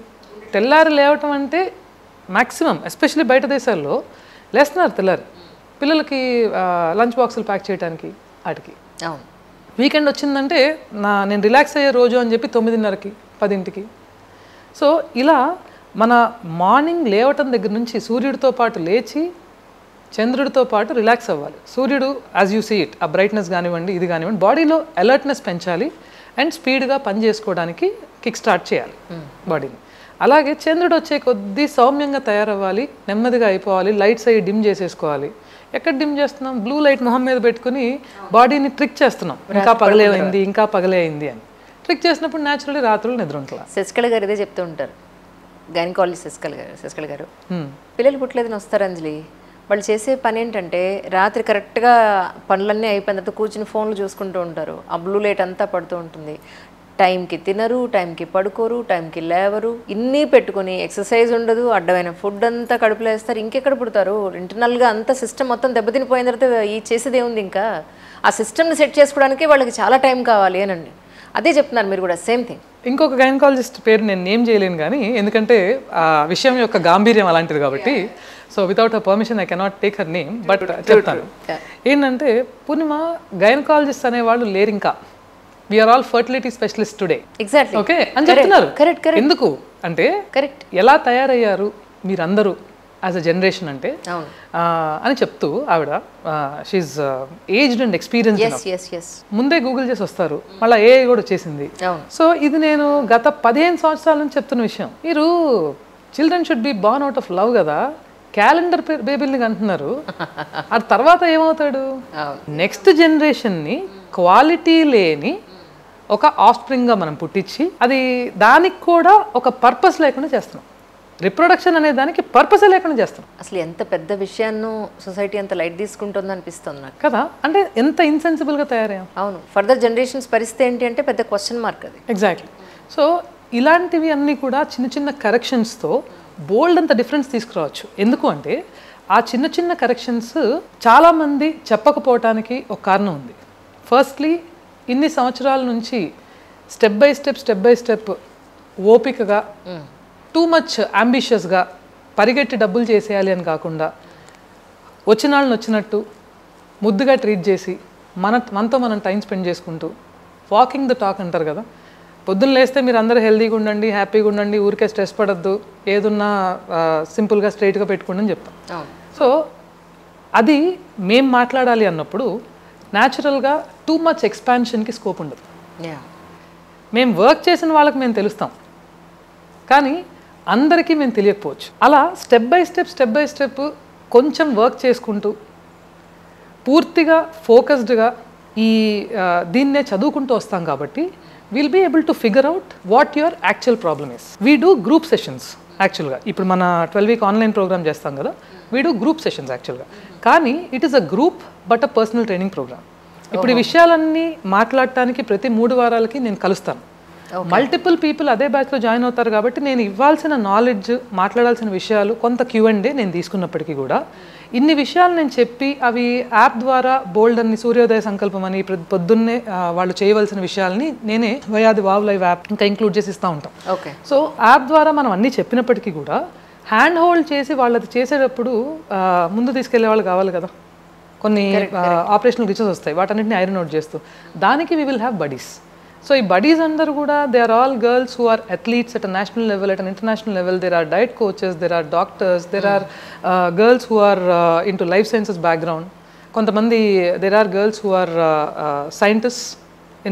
[SPEAKER 2] తెల్లారి లేవటం అంటే మ్యాక్సిమం, ఎస్పెషల్లీ బయట దేశాల్లో లేస్తున్నారు తెల్లారి పిల్లలకి లంచ్ బాక్సులు ప్యాక్ చేయడానికి వాటికి. వీకెండ్ వచ్చిందంటే నేను రిలాక్స్ అయ్యే రోజు అని చెప్పి 9:30కి 10ంటికి. సో ఇలా మన మార్నింగ్ లేవటం దగ్గర నుంచి సూర్యుడితో పాటు లేచి చంద్రుడితో పాటు రిలాక్స్ అవ్వాలి. సూర్యుడు యాజ్ యూ సీ ఇట్, ఆ బ్రైట్నెస్ కానివ్వండి, ఇది కానివ్వండి, బాడీలో అలర్ట్నెస్ పెంచాలి అండ్ స్పీడ్గా పని చేసుకోవడానికి కిక్ స్టార్ట్ చేయాలి బాడీని. అలాగే చంద్రుడు వచ్చే కొద్దీ సౌమ్యంగా తయారవ్వాలి, నెమ్మదిగా అయిపోవాలి, లైట్స్ అయ్యి డిమ్ చేసేసుకోవాలి. ఎక్కడ డిమ్ చేస్తున్నాం? బ్లూ లైట్ మొహం మీద పెట్టుకుని బాడీని ట్రిక్ చేస్తున్నాం, ఇంకా పగలే అయింది అని. ట్రిక్ చేసినప్పుడు న్యాచురల్లీ రాత్రులు నిద్ర ఉంటుంది.
[SPEAKER 1] శశికళ గారు ఇదే చెప్తూ ఉంటారు, గైనకాలజిస్ట్ శశికళ గారు. పిల్లలు పుట్టలేదని వస్తారు అంజలి, వాళ్ళు చేసే పని ఏంటంటే రాత్రి కరెక్ట్గా పనులన్నీ అయిపోయిన తర్వాత కూర్చుని ఫోన్లు చూసుకుంటూ ఉంటారు. ఆ బ్లూ లైట్ అంతా పడుతూ ఉంటుంది. టైంకి తినరు, టైంకి పడుకోరు, టైంకి లేవరు, ఇన్ని పెట్టుకుని ఎక్సర్సైజ్ ఉండదు, అడ్డమైన ఫుడ్ అంతా కడుపులో వేస్తారు. ఇంకెక్కడ పుడతారు? ఇంటర్నల్గా అంతా సిస్టమ్ మొత్తం దెబ్బతినిపోయిన తర్వాత ఈ చేసేది ఏముంది? ఇంకా ఆ సిస్టమ్ని సెట్ చేసుకోవడానికి వాళ్ళకి చాలా టైం కావాలి అనండి. అదే చెప్తున్నారు మీరు కూడా, సేమ్ థింగ్.
[SPEAKER 2] ఇంకొక గైనకాలజిస్ట్ పేరు నేను నేమ్ చేయలేను కానీ, ఎందుకంటే ఆ విషయం యొక్క గాంభీర్యం అలాంటిది కాబట్టి, so without a permission I cannot take her name, but చెప్తాను. ఏంటంటే పూర్ణిమ, గైనకాలజిస్ట్ అనేవాళ్ళు లేరు ఇంకా. We're all fertility specialist today.
[SPEAKER 1] Exactly.
[SPEAKER 2] Okay అని చెప్తున్నారు. ఎందుకు అంటే ఎలా తయారయ్యారు మీరందరూ యాజ్ అ జనరేషన్ అంటే అని చెప్తూ ఆవిడ, షీఈ్ ఏజ్డ్ అండ్ ఎక్స్పీరియన్స్డ్, ముందే గూగుల్ చేసి వస్తారు, మళ్ళీ ఏఐ కూడా వచ్చేసింది. సో ఇది నేను గత 15 సంవత్సరాల నుంచి చెప్తున్న విషయం. మీరు children should be born out of love కదా, క్యాలెండర్ బేబీల్ని అంటున్నారు. ఆ తర్వాత ఏమవుతాడు? నెక్స్ట్ జనరేషన్ని క్వాలిటీ లేని ఒక ఆఫ్స్ప్రింగ్గా మనం పుట్టించి, అది దానికి కూడా ఒక పర్పస్ లేకుండా చేస్తున్నాం. రిప్రొడక్షన్ అనే దానికి పర్పసే లేకుండా చేస్తాం.
[SPEAKER 1] అసలు ఎంత పెద్ద విషయాన్ని సొసైటీ అంత లైట్ తీసుకుంటుంది అనిపిస్తుంది నాకు
[SPEAKER 2] కదా, అంటే ఎంత ఇన్సెన్సిబుల్గా తయారయ్యాం.
[SPEAKER 1] అవును, ఫర్దర్ జనరేషన్స్ పరిస్థితి ఏంటి అంటే పెద్ద క్వశ్చన్ మార్క్ అది.
[SPEAKER 2] ఎగ్జాక్ట్లీ. సో ఇలాంటివి అన్నీ కూడా చిన్న చిన్న కరెక్షన్స్తో బోల్డ్ అంత డిఫరెన్స్ తీసుకురావచ్చు. ఎందుకు అంటే ఆ చిన్న చిన్న కరెక్షన్స్ చాలామంది చెప్పకపోవటానికి ఒక కారణం ఉంది. ఫస్ట్లీ, ఇన్ని సంవత్సరాల నుంచి స్టెప్ బై స్టెప్ ఓపికగా, టూ మచ్ అంబిషియస్గా పరిగెట్టి డబ్బులు చేసేయాలి అని కాకుండా వచ్చిన వాళ్ళని వచ్చినట్టు ముద్దుగా ట్రీట్ చేసి మనతో మనం టైం స్పెండ్ చేసుకుంటూ వాకింగ్ ద టాక్ అంటారు కదా, పొద్దున్న లేస్తే మీరు అందరూ హెల్తీగా ఉండండి, హ్యాపీగా ఉండండి, ఊరికే స్ట్రెస్ పడద్దు, ఏదున్నా సింపుల్గా స్ట్రైట్గా పెట్టుకోండి అని చెప్తాం. సో అది మేం మాట్లాడాలి అన్నప్పుడు న్యాచురల్గా టూ మచ్ ఎక్స్పాన్షన్కి స్కోప్ ఉండదు. మేము వర్క్ చేసిన వాళ్ళకి మేము తెలుస్తాం, కానీ అందరికీ మేము తెలియకపోవచ్చు. అలా స్టెప్ బై స్టెప్ కొంచెం వర్క్ చేసుకుంటూ పూర్తిగా ఫోకస్డ్గా ఈ దీన్నే చదువుకుంటూ వస్తాం కాబట్టి will be able to figure out what your actual problem is. We do group sessions యాక్చువల్గా. ఇప్పుడు మన 12 వీక్ ఆన్లైన్ ప్రోగ్రామ్ చేస్తాం కదా, వీ డూ గ్రూప్ సెషన్స్ యాక్చువల్గా. కానీ it is a group but a personal training programme. ఇప్పుడు ఈ విషయాలన్నీ మాట్లాడటానికి ప్రతి 3 వారాలకి నేను కలుస్తాను. మల్టిపుల్ పీపుల్ అదే బ్యాచ్లో జాయిన్ అవుతారు కాబట్టి నేను ఇవ్వాల్సిన నాలెడ్జ్, మాట్లాడాల్సిన విషయాలు కొంత Q&A నేను తీసుకున్నప్పటికీ కూడా ఇన్ని విషయాలు నేను చెప్పి అవి యాప్ ద్వారా బోల్డ్ అని సూర్యోదయ సంకల్పం అని పొద్దున్నే వాళ్ళు చేయవలసిన విషయాల్ని నేనే వయాది వావ్ లైవ్ యాప్ ఇంకా ఇంక్లూడ్ చేసి ఇస్తూ ఉంటాం. సో యాప్ ద్వారా మనం అన్నీ చెప్పినప్పటికీ కూడా హ్యాండ్ హోల్డ్ చేసి వాళ్ళది చేసేటప్పుడు ముందు తీసుకెళ్లే వాళ్ళు కావాలి కదా, కొన్ని ఆపరేషనల్ గ్లిచెస్ వస్తాయి, వాటన్నిటిని ఐరన్ అవుట్ చేస్తూ దానికి we will have buddies. So ఈ బడీస్ అందరూ కూడా they are all girls who are athletes at a national level, at an international level. There are diet coaches, there are doctors, there are girls who are into life sciences background. కొంతమంది there are girls who are scientists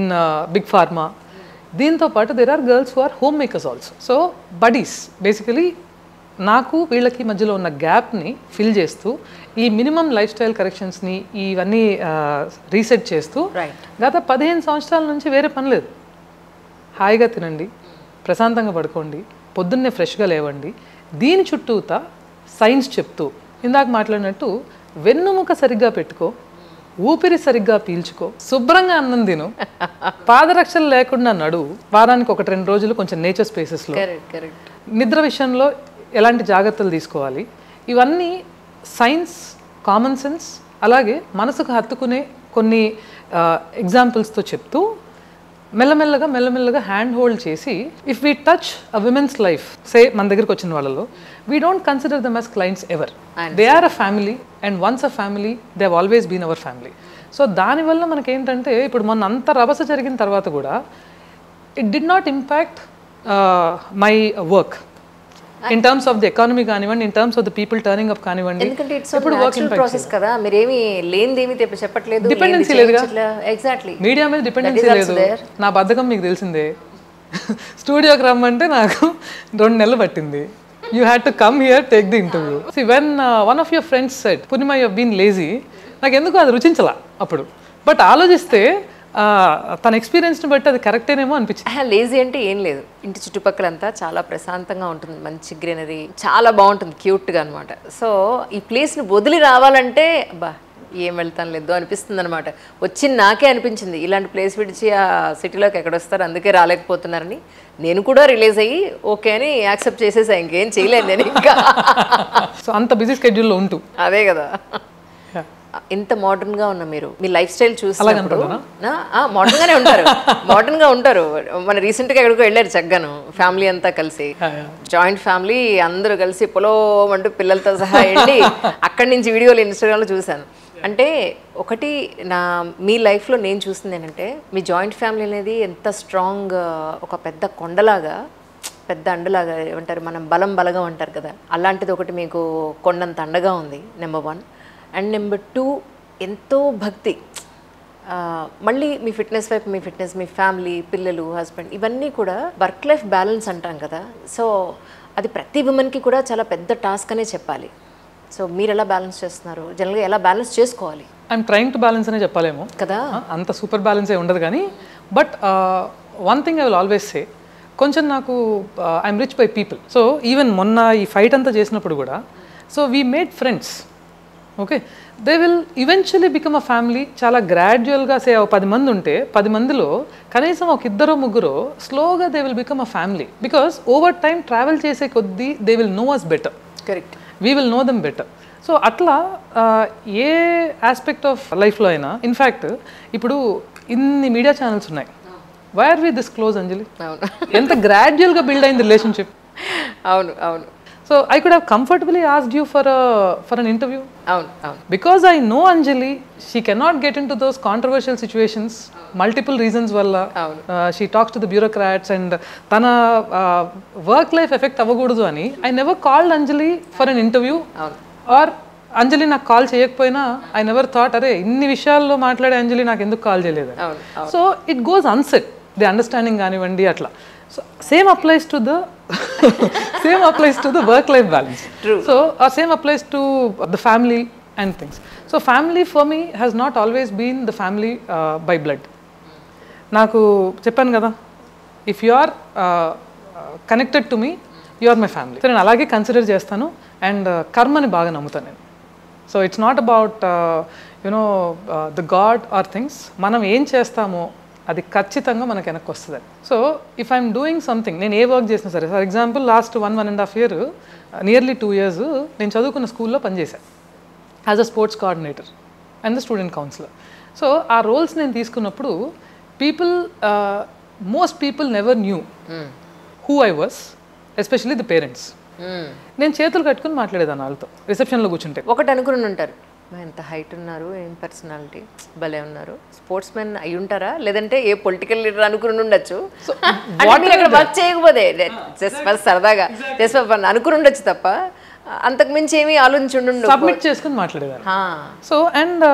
[SPEAKER 2] in big pharma. దీంతో పాటు there are girls who are home makers also. So buddies basically నాకు వీళ్ళకి మధ్యలో ఉన్న గ్యాప్ని fill చేస్తూ ఈ minimum life style కరెక్షన్స్ని ఇవన్నీ రీసెట్ చేస్తూ గత 15 సంవత్సరాల నుంచి వేరే పని లేదు. హాయిగా తినండి, ప్రశాంతంగా పడుకోండి, పొద్దున్నే ఫ్రెష్గా లేవండి. దీని చుట్టూతా సైన్స్ చెప్తూ ఇందాక మాట్లాడినట్టు వెన్నుముక సరిగ్గా పెట్టుకో, ఊపిరి సరిగ్గా పీల్చుకో, శుభ్రంగా అన్నం తిను, పాదరక్షలు లేకుండా నడువు, వారానికి 1-2 రోజులు కొంచెం నేచర్ స్పేసెస్లో, నిద్ర విషయంలో ఎలాంటి జాగ్రత్తలు తీసుకోవాలి, ఇవన్నీ సైన్స్, కామన్ సెన్స్, అలాగే మనసుకు హత్తుకునే కొన్ని ఎగ్జాంపుల్స్తో చెప్తూ మెల్లమెల్లగా హ్యాండ్ హోల్డ్ చేసి if we touch a women's life, say మన దగ్గరికి వచ్చిన వాళ్ళలో we don't consider them as clients ever. They are a family and once a family they have always been our family. So దానివల్ల మనకేంటంటే ఇప్పుడు మొన్న అంత రభస జరిగిన తర్వాత కూడా it did not impact my work in terms of the economy కానివ్వండి, in terms of the people turning up కానివ్వండి.
[SPEAKER 1] ఎందుకంటే ఇట్స్ ఇప్పుడు వర్కింగ్ ప్రాసెస్ కదా, మీరేమి లేనిదేమి చెప్పట్లేదు,
[SPEAKER 2] డిపెండెన్సీ లేదుగా.
[SPEAKER 1] ఎగ్జాక్ట్లీ,
[SPEAKER 2] మీడియా మీద డిపెండెన్సీ లేదు. నా బద్ధకం మీకు తెలిసిందే. స్టూడియోకి రమ్మంటే నాకు 2 నెలలు పట్టింది. You had to come here, take the interview. See when one of your friends said Purnima you have been lazy, నాకు ఎందుకు అది రుచించలా అప్పుడు. బట్ ఆలోచిస్తే తన ఎక్స్పీరియన్స్ని బట్టి అది కరెక్టేనేమో అనిపించింది.
[SPEAKER 1] లేజీ అంటే ఏం లేదు, ఇంటి చుట్టుపక్కలంతా చాలా ప్రశాంతంగా ఉంటుంది, మంచి గ్రీనరీ, చాలా బాగుంటుంది, క్యూట్గా అనమాట. సో ఈ ప్లేస్ని వదిలి రావాలంటే బా ఏం వెళ్తాను లేదు అనిపిస్తుంది అనమాట. వచ్చింది నాకే అనిపించింది, ఇలాంటి ప్లేస్ విడిచి ఆ సిటీలోకి ఎక్కడొస్తారు, అందుకే రాలేకపోతున్నారని. నేను కూడా రిలీజ్ అయ్యి ఓకే అని యాక్సెప్ట్ చేసేసా, ఇంకేం చేయలేదు నేను ఇంకా.
[SPEAKER 2] సో అంత బిజీ స్కెడ్యూల్లో ఉంటూ
[SPEAKER 1] అదే కదా. ఇంత మోడర్న్గా ఉన్న మీరు మీ లైఫ్ స్టైల్ చూసినప్పుడు మోడర్న్గా ఉంటారు. మన రీసెంట్గా ఎక్కడికో వెళ్ళారు చక్కగాను, ఫ్యామిలీ అంతా కలిసి, జాయింట్ ఫ్యామిలీ అందరూ కలిసి పొలం అంటూ పిల్లలతో సహా వెళ్ళి అక్కడి నుంచి వీడియోలు ఇన్స్టాగ్రామ్లో చూశాను. అంటే ఒకటి మీ లైఫ్లో నేను చూసింది ఏంటంటే మీ జాయింట్ ఫ్యామిలీ అనేది ఎంత స్ట్రాంగ్, ఒక పెద్ద కొండలాగా, పెద్ద అండలాగా ఏమంటారు, మనం బలగం అంటారు కదా, అలాంటిది ఒకటి మీకు కొండంత అండగా ఉంది, నెంబర్ 1. అండ్ నెంబర్ 2 ఎంతో భక్తి. మళ్ళీ మీ ఫిట్నెస్ వైపు, మీ ఫిట్నెస్, మీ ఫ్యామిలీ, పిల్లలు, హస్బెండ్, ఇవన్నీ కూడా వర్క్ లైఫ్ బ్యాలెన్స్ అంటాం కదా. సో అది ప్రతి ఉమెన్కి కూడా చాలా పెద్ద టాస్క్ అనే చెప్పాలి. సో మీరు ఎలా బ్యాలెన్స్ చేస్తున్నారు, జనరల్గా ఎలా బ్యాలెన్స్ చేసుకోవాలి?
[SPEAKER 2] ఐఎమ్ ట్రైంగ్ టు బ్యాలెన్స్ అనే చెప్పాలేమో
[SPEAKER 1] కదా,
[SPEAKER 2] అంత సూపర్ బ్యాలెన్సే ఉండదు కానీ. But one thing I will always say, కొంచెం నాకు I'm rich by people. So even మొన్న ఈ ఫైట్ అంతా చేసినప్పుడు కూడా so we made friends. Okay, they will eventually become a family. చాలా గ్రాడ్యువల్గా 10 మంది ఉంటే 10 మందిలో కనీసం ఒక ఇద్దరు ముగ్గురు స్లోగా they will become a family. Because over time travel చేసే కొద్దీ they will know us better.
[SPEAKER 1] Correct.
[SPEAKER 2] We will know them better. So అట్లా ఏ ఆస్పెక్ట్ ఆఫ్ లైఫ్లో అయినా, ఇన్ఫ్యాక్ట్ ఇప్పుడు ఇన్ని మీడియా ఛానల్స్ ఉన్నాయి, why are we this close Anjali?
[SPEAKER 1] అవును,
[SPEAKER 2] ఎంత గ్రాడ్యువల్గా బిల్డ్ అయింది రిలేషన్షిప్.
[SPEAKER 1] అవును అవును.
[SPEAKER 2] So I could have comfortably asked you for an interview.
[SPEAKER 1] అవును అవును.
[SPEAKER 2] Because I know Anjali, she cannot get into those controversial situations multiple reasons వల్ల. She talks to the bureaucrats and తన work life effect అవ్వకూడదు అని I never called Anjali for an interview. Or Anjali నాకు call చేయకపోయినా I never thought అరే ఇన్ని విషయాల్లో మాట్లాడే అంజలి నాకు ఎందుకు కాల్ చేయలేదు. So it goes unsaid, the understanding కానివ్వండి అట్లా. So same applies to the work life balance. So same applies to the family and things. So family for me has not always been the family by blood. నాకు చెప్పాను కదా, if you are connected to me you are my family. So నేను అలాగే consider చేస్తాను. And కర్మని బాగా నమ్ముతాను నేను. So it's not about you know the God are things. మనం ఏం చేస్తామో అది ఖచ్చితంగా మనకు వెనక్కి వస్తుంది. So if I'm doing something, నేను ఏ వర్క్ చేసినా సరే, for example last 1.5 year, nearly 2 years నేను చదువుకున్న స్కూల్లో పనిచేశాను as a sports coordinator and the student counsellor. So ఆ రోల్స్ నేను తీసుకున్నప్పుడు most people never knew who I was, especially the parents. నేను చేతులు కట్టుకుని మాట్లాడేదాన్ని వాళ్ళతో రిసెప్షన్లో కూర్చుంటే.
[SPEAKER 1] ఒకటి అనుకుని ఉంటారు, ఎంత హైట్ ఉన్నారు, ఏం పర్సనాలిటీ, భలే ఉన్నారు, స్పోర్ట్స్ మెన్ అయి ఉంటారా, లేదంటే ఏ పొలిటికల్ లీడర్ అనుకుని ఉండొచ్చు. వర్క్ చేయకపోతే సరదాగా అనుకుని ఉండొచ్చు తప్ప అంతకు మించి ఏమీ ఆలోచించుండు,
[SPEAKER 2] సబ్మిట్ చేసుకుని మాట్లాడేదాన్ని. సో అండ్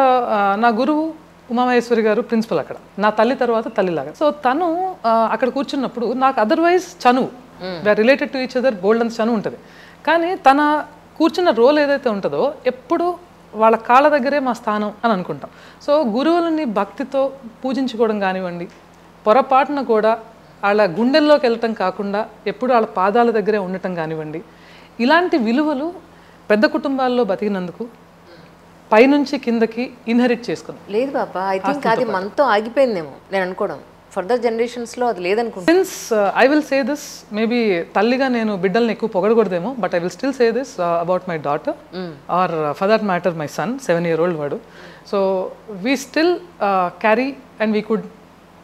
[SPEAKER 2] నా గురువు ఉమామహేశ్వరి గారు ప్రిన్సిపల్ అక్కడ, నా తల్లి తర్వాత తల్లిలాగా. సో తను అక్కడ కూర్చున్నప్పుడు నాకు అదర్వైజ్ చనువు, we're related to each other, బోల్డ్ అంత చనువు ఉంటుంది. కానీ తన కూర్చున్న రోల్ ఏదైతే ఉంటుందో ఎప్పుడు వాళ్ళ కాళ్ళ దగ్గరే మా స్థానం అని అనుకుంటాం. సో గురువులని భక్తితో పూజించుకోవడం కానివ్వండి, పొరపాటున కూడా వాళ్ళ గుండెల్లోకి వెళ్ళటం కాకుండా ఎప్పుడు వాళ్ళ పాదాల దగ్గరే ఉండటం కానివ్వండి, ఇలాంటి విలువలు పెద్ద కుటుంబాల్లో బతికినందుకు పైనుంచి కిందకి ఇన్హెరిట్ చేసుకున్నాం.
[SPEAKER 1] లేదు బాబా, ఐ థింక్ అది మనతో ఆగిపోయిందేమో నేను అనుకోవడం. ఫర్దర్ జనరేషన్స్లో అది లేదనుకుంటా.
[SPEAKER 2] Since I will say this, maybe తల్లిగా నేను బిడ్డల్ని ఎక్కువ పొగడకూడదేమో, but I will still say this about my daughter or for that matter my son, 7-year-old వాడు. So we still carry and we could,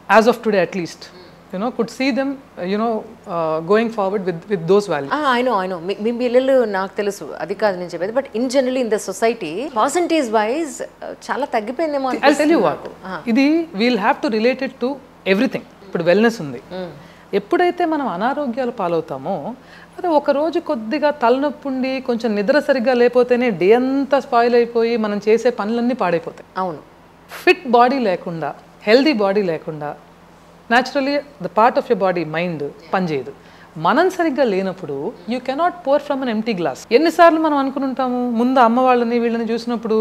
[SPEAKER 2] as of today at least, could see them going forward with those values.
[SPEAKER 1] I know మీ పిల్లలు నాకు తెలుసు, అది కాదు నేను చెప్పేది, but in general in the society percentage wise చాలా తగ్గిపోయిందేమో.
[SPEAKER 2] I'll tell you what, ఇది we'll have to related to everything. ఇప్పుడు వెల్నెస్ ఉంది, ఎప్పుడైతే మనం అనారోగ్యాలు పాలవుతామో, అదే ఒకరోజు కొద్దిగా తలనొప్పి ఉండి కొంచెం నిద్ర సరిగ్గా లేకపోతేనే డే అంతా స్పాయిల్ అయిపోయి మనం చేసే పనులన్నీ పాడైపోతాయి.
[SPEAKER 1] అవును,
[SPEAKER 2] ఫిట్ బాడీ లేకుండా, హెల్దీ బాడీ లేకుండా naturally the part of your body, mind పనిచేయదు. మనం సరిగ్గా లేనప్పుడు you cannot pour from an empty glass. ఎన్నిసార్లు మనం అనుకుని ఉంటాము, ముందు అమ్మ వాళ్ళని వీళ్ళని చూసినప్పుడు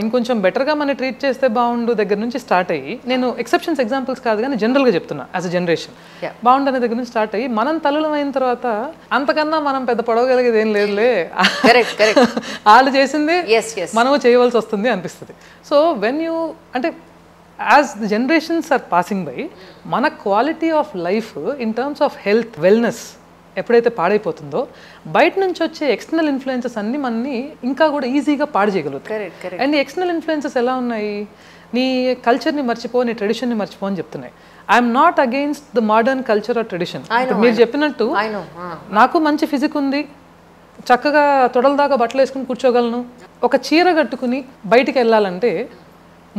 [SPEAKER 2] ఇంకొంచెం బెటర్గా మనం ట్రీట్ చేస్తే బాగుండు దగ్గర నుంచి స్టార్ట్ అయ్యి, నేను ఎక్సెప్షన్స్ ఎగ్జాంపుల్స్ కాదు కానీ జనరల్గా చెప్తున్నా, యాజ్ అ జనరేషన్ బాగుండు అనే దగ్గర నుంచి స్టార్ట్ అయ్యి మనం తల్లులం అయిన తర్వాత అంతకన్నా మనం పెద్ద పొడవగలిగేది ఏం లేదులే, వాళ్ళు చేసింది మనము చేయవలసి వస్తుంది అనిపిస్తుంది. సో వెన్ యూ అంటే as the generations are passing by, మన quality of life in terms of health, wellness ఎప్పుడైతే పాడైపోతుందో, బయట నుంచి వచ్చే ఎక్స్టర్నల్ ఇన్ఫ్లుయెన్సెస్ అన్నీ మనని ఇంకా కూడా ఈజీగా పాడు చేయగలుగుతాయి. అండ్ ఈ ఎక్స్టర్నల్ ఇన్ఫ్లుయెన్సెస్ ఎలా ఉన్నాయి, నీ కల్చర్ని మర్చిపో, నీ ట్రెడిషన్ని మర్చిపో అని చెప్తున్నాయి. I'm not against the modern culture or tradition. మీరు చెప్పినట్టు నాకు మంచి ఫిజిక్ ఉంది, చక్కగా తొడల దాకా బట్టలు వేసుకుని కూర్చోగలను. ఒక చీర కట్టుకుని బయటికి వెళ్ళాలంటే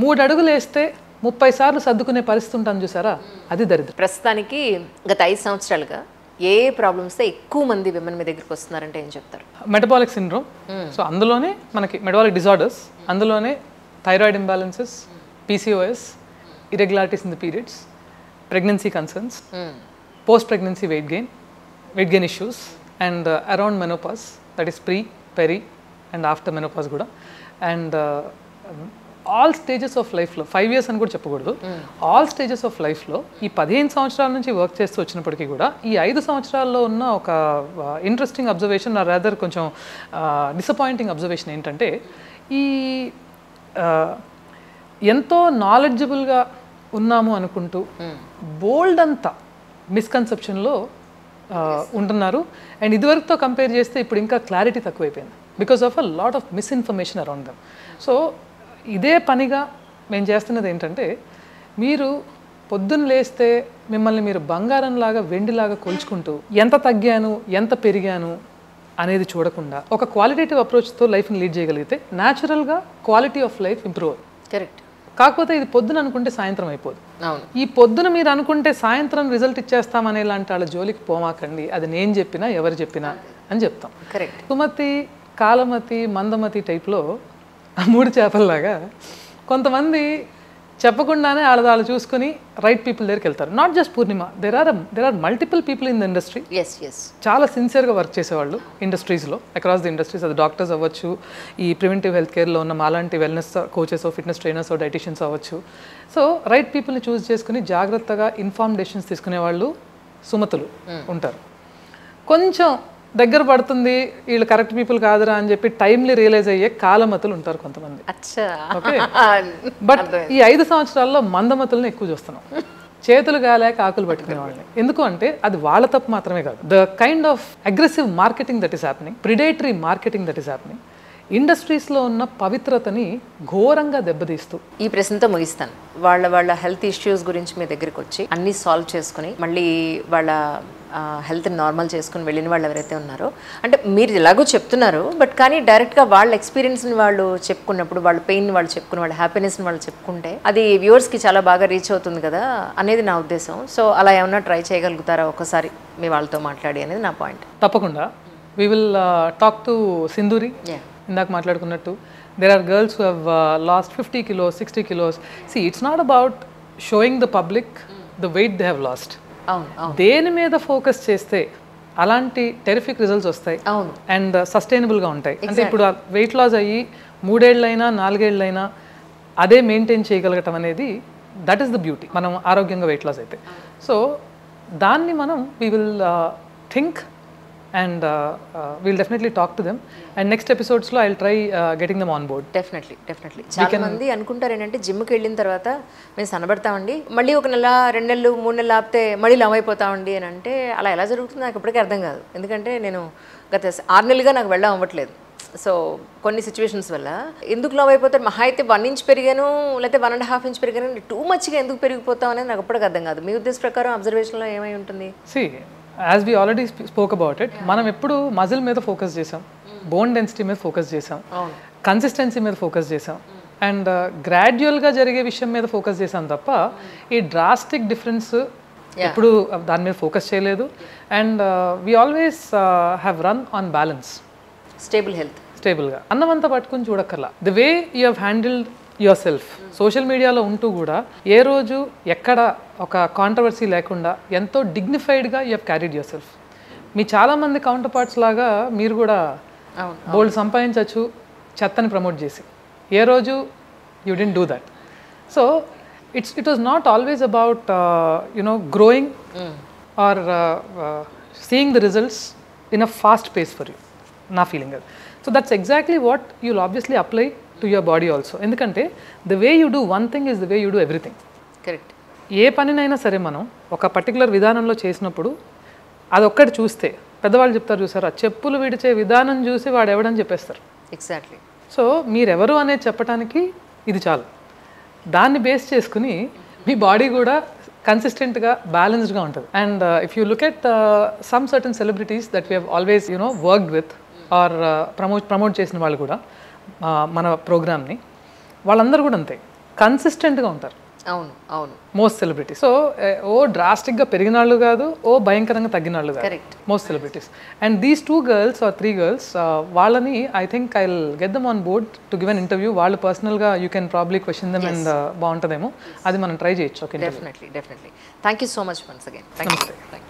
[SPEAKER 2] 3 అడుగులు వేస్తే 30 సార్లు సర్దుకునే పరిస్థితి ఉంటాను చూసారా, అది దరిద్రం.
[SPEAKER 1] ప్రస్తుతానికి గత 5 సంవత్సరాలుగా ఏ ప్రాబ్లమ్స్తో ఎక్కువ మంది విమెన్ మీ దగ్గరికి వస్తున్నారంటే ఏం చెప్తారు?
[SPEAKER 2] Metabolic syndrome. సో అందులోనే మనకి మెటబాలిక్ డిజార్డర్స్, అందులోనే thyroid imbalances, PCOS, irregularities in the periods, pregnancy concerns, post pregnancy weight gain issues, and around menopause, that is pre, peri and after menopause కూడా, అండ్ ఆల్ స్టేజెస్ ఆఫ్ లైఫ్లో 5 years అని కూడా చెప్పకూడదు, all stages of లైఫ్లో ఈ 15 సంవత్సరాల నుంచి work చేస్తూ వచ్చినప్పటికీ కూడా ఈ 5 సంవత్సరాల్లో ఉన్న ఒక ఇంట్రెస్టింగ్ అబ్జర్వేషన్ ఆ రాదర్ కొంచెం డిసప్పాయింటింగ్ అబ్జర్వేషన్ ఏంటంటే ఈ ఎంతో నాలెడ్జబుల్గా ఉన్నాము అనుకుంటూ బోల్డ్ అంతా మిస్కన్సెప్షన్లో ఉంటున్నారు. అండ్ ఇదివరకుతో కంపేర్ చేస్తే ఇప్పుడు ఇంకా క్లారిటీ తక్కువైపోయింది because of a lot of misinformation around them. So ఇదే పనిగా మేము చేస్తున్నది ఏంటంటే, మీరు పొద్దున్న లేస్తే మిమ్మల్ని మీరు బంగారంలాగా వెండిలాగా కొలుచుకుంటూ ఎంత తగ్గాను ఎంత పెరిగాను అనేది చూడకుండా ఒక క్వాలిటేటివ్ అప్రోచ్తో లైఫ్ని లీడ్ చేయగలిగితే న్యాచురల్గా క్వాలిటీ ఆఫ్ లైఫ్ ఇంప్రూవ్ అవుతుంది.
[SPEAKER 1] కరెక్ట్.
[SPEAKER 2] కాకపోతే ఇది పొద్దున అనుకుంటే సాయంత్రం అయిపోదు. ఈ పొద్దున మీరు అనుకుంటే సాయంత్రం రిజల్ట్ ఇచ్చేస్తామనే లాంటి వాళ్ళ జోలికి పోమాకండి. అది నేను చెప్పినా ఎవరు చెప్పినా అని చెప్తాం.
[SPEAKER 1] కరెక్ట్.
[SPEAKER 2] సుమతి, కాలమతి, మందమతి టైప్లో 3 చేపల్లాగా కొంతమంది చెప్పకుండానే వాళ్ళు చూసుకుని రైట్ పీపుల్ దగ్గరికి వెళ్తారు. Not just Purnima, there are multiple people in the industry. చాలా సిన్సియర్గా వర్క్ చేసేవాళ్ళు ఇండస్ట్రీస్లో, అక్రాస్ ది ఇండస్ట్రీస్. అది డాక్టర్స్ అవ్వచ్చు, ఈ ప్రివెంటివ్ హెల్త్ కేర్లో ఉన్న మాలాంటి wellness coaches, fitness trainers, dietitians అవ్వచ్చు. సో రైట్ పీపుల్ని చూస్ చేసుకుని జాగ్రత్తగా ఇన్ఫార్మ్ డెసిషన్స్ తీసుకునే వాళ్ళు సుమతులు ఉంటారు. కొంచెం దగ్గర పడుతుంది వీళ్ళు కరెక్ట్ పీపుల్ కాదురా అని చెప్పి టైమ్లీ రియలైజ్ అయ్యే కాలమతులు ఉంటారు కొంతమంది. ఓకే, బట్ ఈ 5 సంవత్సరాల్లో మందమతులను ఎక్కువ చూస్తున్నాం. చేతులు గాలేక ఆకులు పట్టుకునే వాళ్ళని. ఎందుకు అంటే అది వాళ్ళ తప్పు మాత్రమే కాదు, the kind of aggressive marketing that is happening, predatory marketing that is happening ఇండస్ట్రీస్లో ఉన్న పవిత్రతని ఘోరంగా దెబ్బతీస్తూ.
[SPEAKER 1] ఈ ప్రశ్నతో ముగిస్తాను. వాళ్ళ హెల్త్ ఇష్యూస్ గురించి మీ దగ్గరికి వచ్చి అన్నీ సాల్వ్ చేసుకుని మళ్ళీ వాళ్ళ హెల్త్ని నార్మల్ చేసుకుని వెళ్ళిన వాళ్ళు ఎవరైతే ఉన్నారో, అంటే మీరు ఎలాగో చెప్తున్నారు బట్ కానీ డైరెక్ట్గా వాళ్ళ ఎక్స్పీరియన్స్ని వాళ్ళు చెప్పుకున్నప్పుడు, వాళ్ళ పెయిన్ని వాళ్ళు చెప్పుకుని, వాళ్ళ హ్యాపీనెస్ని వాళ్ళు చెప్పుకుంటే అది వ్యూవర్స్కి చాలా బాగా రీచ్ అవుతుంది కదా అనేది నా ఉద్దేశం. సో అలా ఏమన్నా ట్రై చేయగలుగుతారా ఒకసారి మీ వాళ్ళతో మాట్లాడి అనేది నా పాయింట్.
[SPEAKER 2] తప్పకుండా. We will talk to Sindhuri. ఇందాక మాట్లాడుకున్నట్టు there are girls who have lost 50 kilos, 60 kilos. See, it's not about showing the public the weight they have lost. దేని మీద ఫోకస్ చేస్తే అలాంటి టెరిఫిక్ రిజల్ట్స్ వస్తాయి అండ్ సస్టైనబుల్గా ఉంటాయి. అంటే ఇప్పుడు వెయిట్ లాస్ అయ్యి 3 ఏళ్ళైనా 4 ఏళ్ళైనా అదే మెయింటైన్ చేయగలగటం అనేది దట్ ఈస్ ద బ్యూటీ, మనం ఆరోగ్యంగా వెయిట్ లాస్ అయితే. సో దాన్ని మనం we will think and we'll definitely talk to them, and next episodes lo I'll try getting them on board.
[SPEAKER 1] Definitely చాలా మంది అనుకుంటారు ఏంటంటే జిమ్కి వెళ్ళిన తర్వాత మేము సన్నబడతామండి, మళ్ళీ 1 నెల 2 నెలలు 3 నెలలు ఆపితే మళ్ళీ లావ్ అయిపోతామండి అని అంటే అలా ఎలా జరుగుతుందో నాకు ఇప్పటికీ అర్థం కాదు. ఎందుకంటే నేను గత 6 నెలలుగా నాకు వెళ్ళడం అవ్వట్లేదు. సో కొన్ని సిచ్యువేషన్స్ వల్ల ఎందుకు లావ్ అయిపోతారు, మహా అయితే 1 ఇంచ్ పెరిగాను లేకపోతే 1.5 ఇంచ్ పెరిగాను, టూ మచ్గా ఎందుకు పెరిగిపోతాం అనేది నాకు ఇప్పటికీ అర్థం కాదు. మీ ఉద్దేశ ప్రకారం అబ్జర్వేషన్లో ఏమై ఉంటుంది?
[SPEAKER 2] As we already spoke about it, మనం ఎప్పుడు మజిల్ మీద ఫోకస్ చేసాం, బోన్ డెన్సిటీ మీద ఫోకస్ చేసాం, కన్సిస్టెన్సీ మీద ఫోకస్ చేసాం, అండ్ గ్రాడ్యువల్గా జరిగే విషయం మీద ఫోకస్ చేసాం తప్ప ఈ డ్రాస్టిక్ డిఫరెన్స్ ఎప్పుడు దాని మీద ఫోకస్ చేయలేదు. And we always have run on balance, స్టేబుల్గా అన్నమంతా పట్టుకుని చూడక్కర్లా. The way you have handled yourself social మీడియాలో ఉంటూ కూడా ఏ రోజు ఎక్కడ ఒక కాంట్రవర్సీ లేకుండా ఎంతో డిగ్నిఫైడ్గా you have carried yourself. మీ చాలామంది కౌంటర్ పార్ట్స్ లాగా మీరు కూడా బోల్డ్ సంపాదించవచ్చు చెత్తని ప్రమోట్ చేసి. ఏ రోజు you didn't do that. So it was not always about growing or seeing the results in a fast pace for you, నా ఫీలింగ్ అది. So that's exactly what you will obviously apply to your body also. ఎందుకంటే the way you do one thing is the way you do everything.
[SPEAKER 1] Correct.
[SPEAKER 2] ఏ పనినైనా సరే మనం ఒక particular విధానంలో చేసినప్పుడు అదొక్కటి చూస్తే పెద్దవాళ్ళు చెప్తారు చూసారు, ఆ చెప్పులు విడిచే విధానం చూసి వాడు ఎవడని చెప్పేస్తారు.
[SPEAKER 1] ఎగ్జాక్ట్లీ.
[SPEAKER 2] సో మీరెవరు అనేది చెప్పడానికి ఇది చాలు. దాన్ని బేస్ చేసుకుని మీ బాడీ కూడా కన్సిస్టెంట్గా బ్యాలెన్స్డ్గా ఉంటుంది. And if you look at some certain celebrities that we have always worked with or promote చేసిన వాళ్ళు కూడా మన ప్రోగ్రామ్ని, వాళ్ళందరూ కూడా అంతే కన్సిస్టెంట్గా ఉంటారు.
[SPEAKER 1] అవును అవును.
[SPEAKER 2] Most celebrities. సో ఓ డ్రాస్టిక్గా పెరిగిన వాళ్ళు కాదు, ఓ భయంకరంగా తగ్గిన వాళ్ళు కాదు, most celebrities. And these 2 girls or 3 girls, వాళ్ళని I think I will get them on board to give an interview. వాళ్ళు పర్సనల్గా you can probably question them and బాగుంటుందేమో, అది మనం ట్రై చేయొచ్చు.
[SPEAKER 1] Definitely. Thank you so much once again. నమస్తే.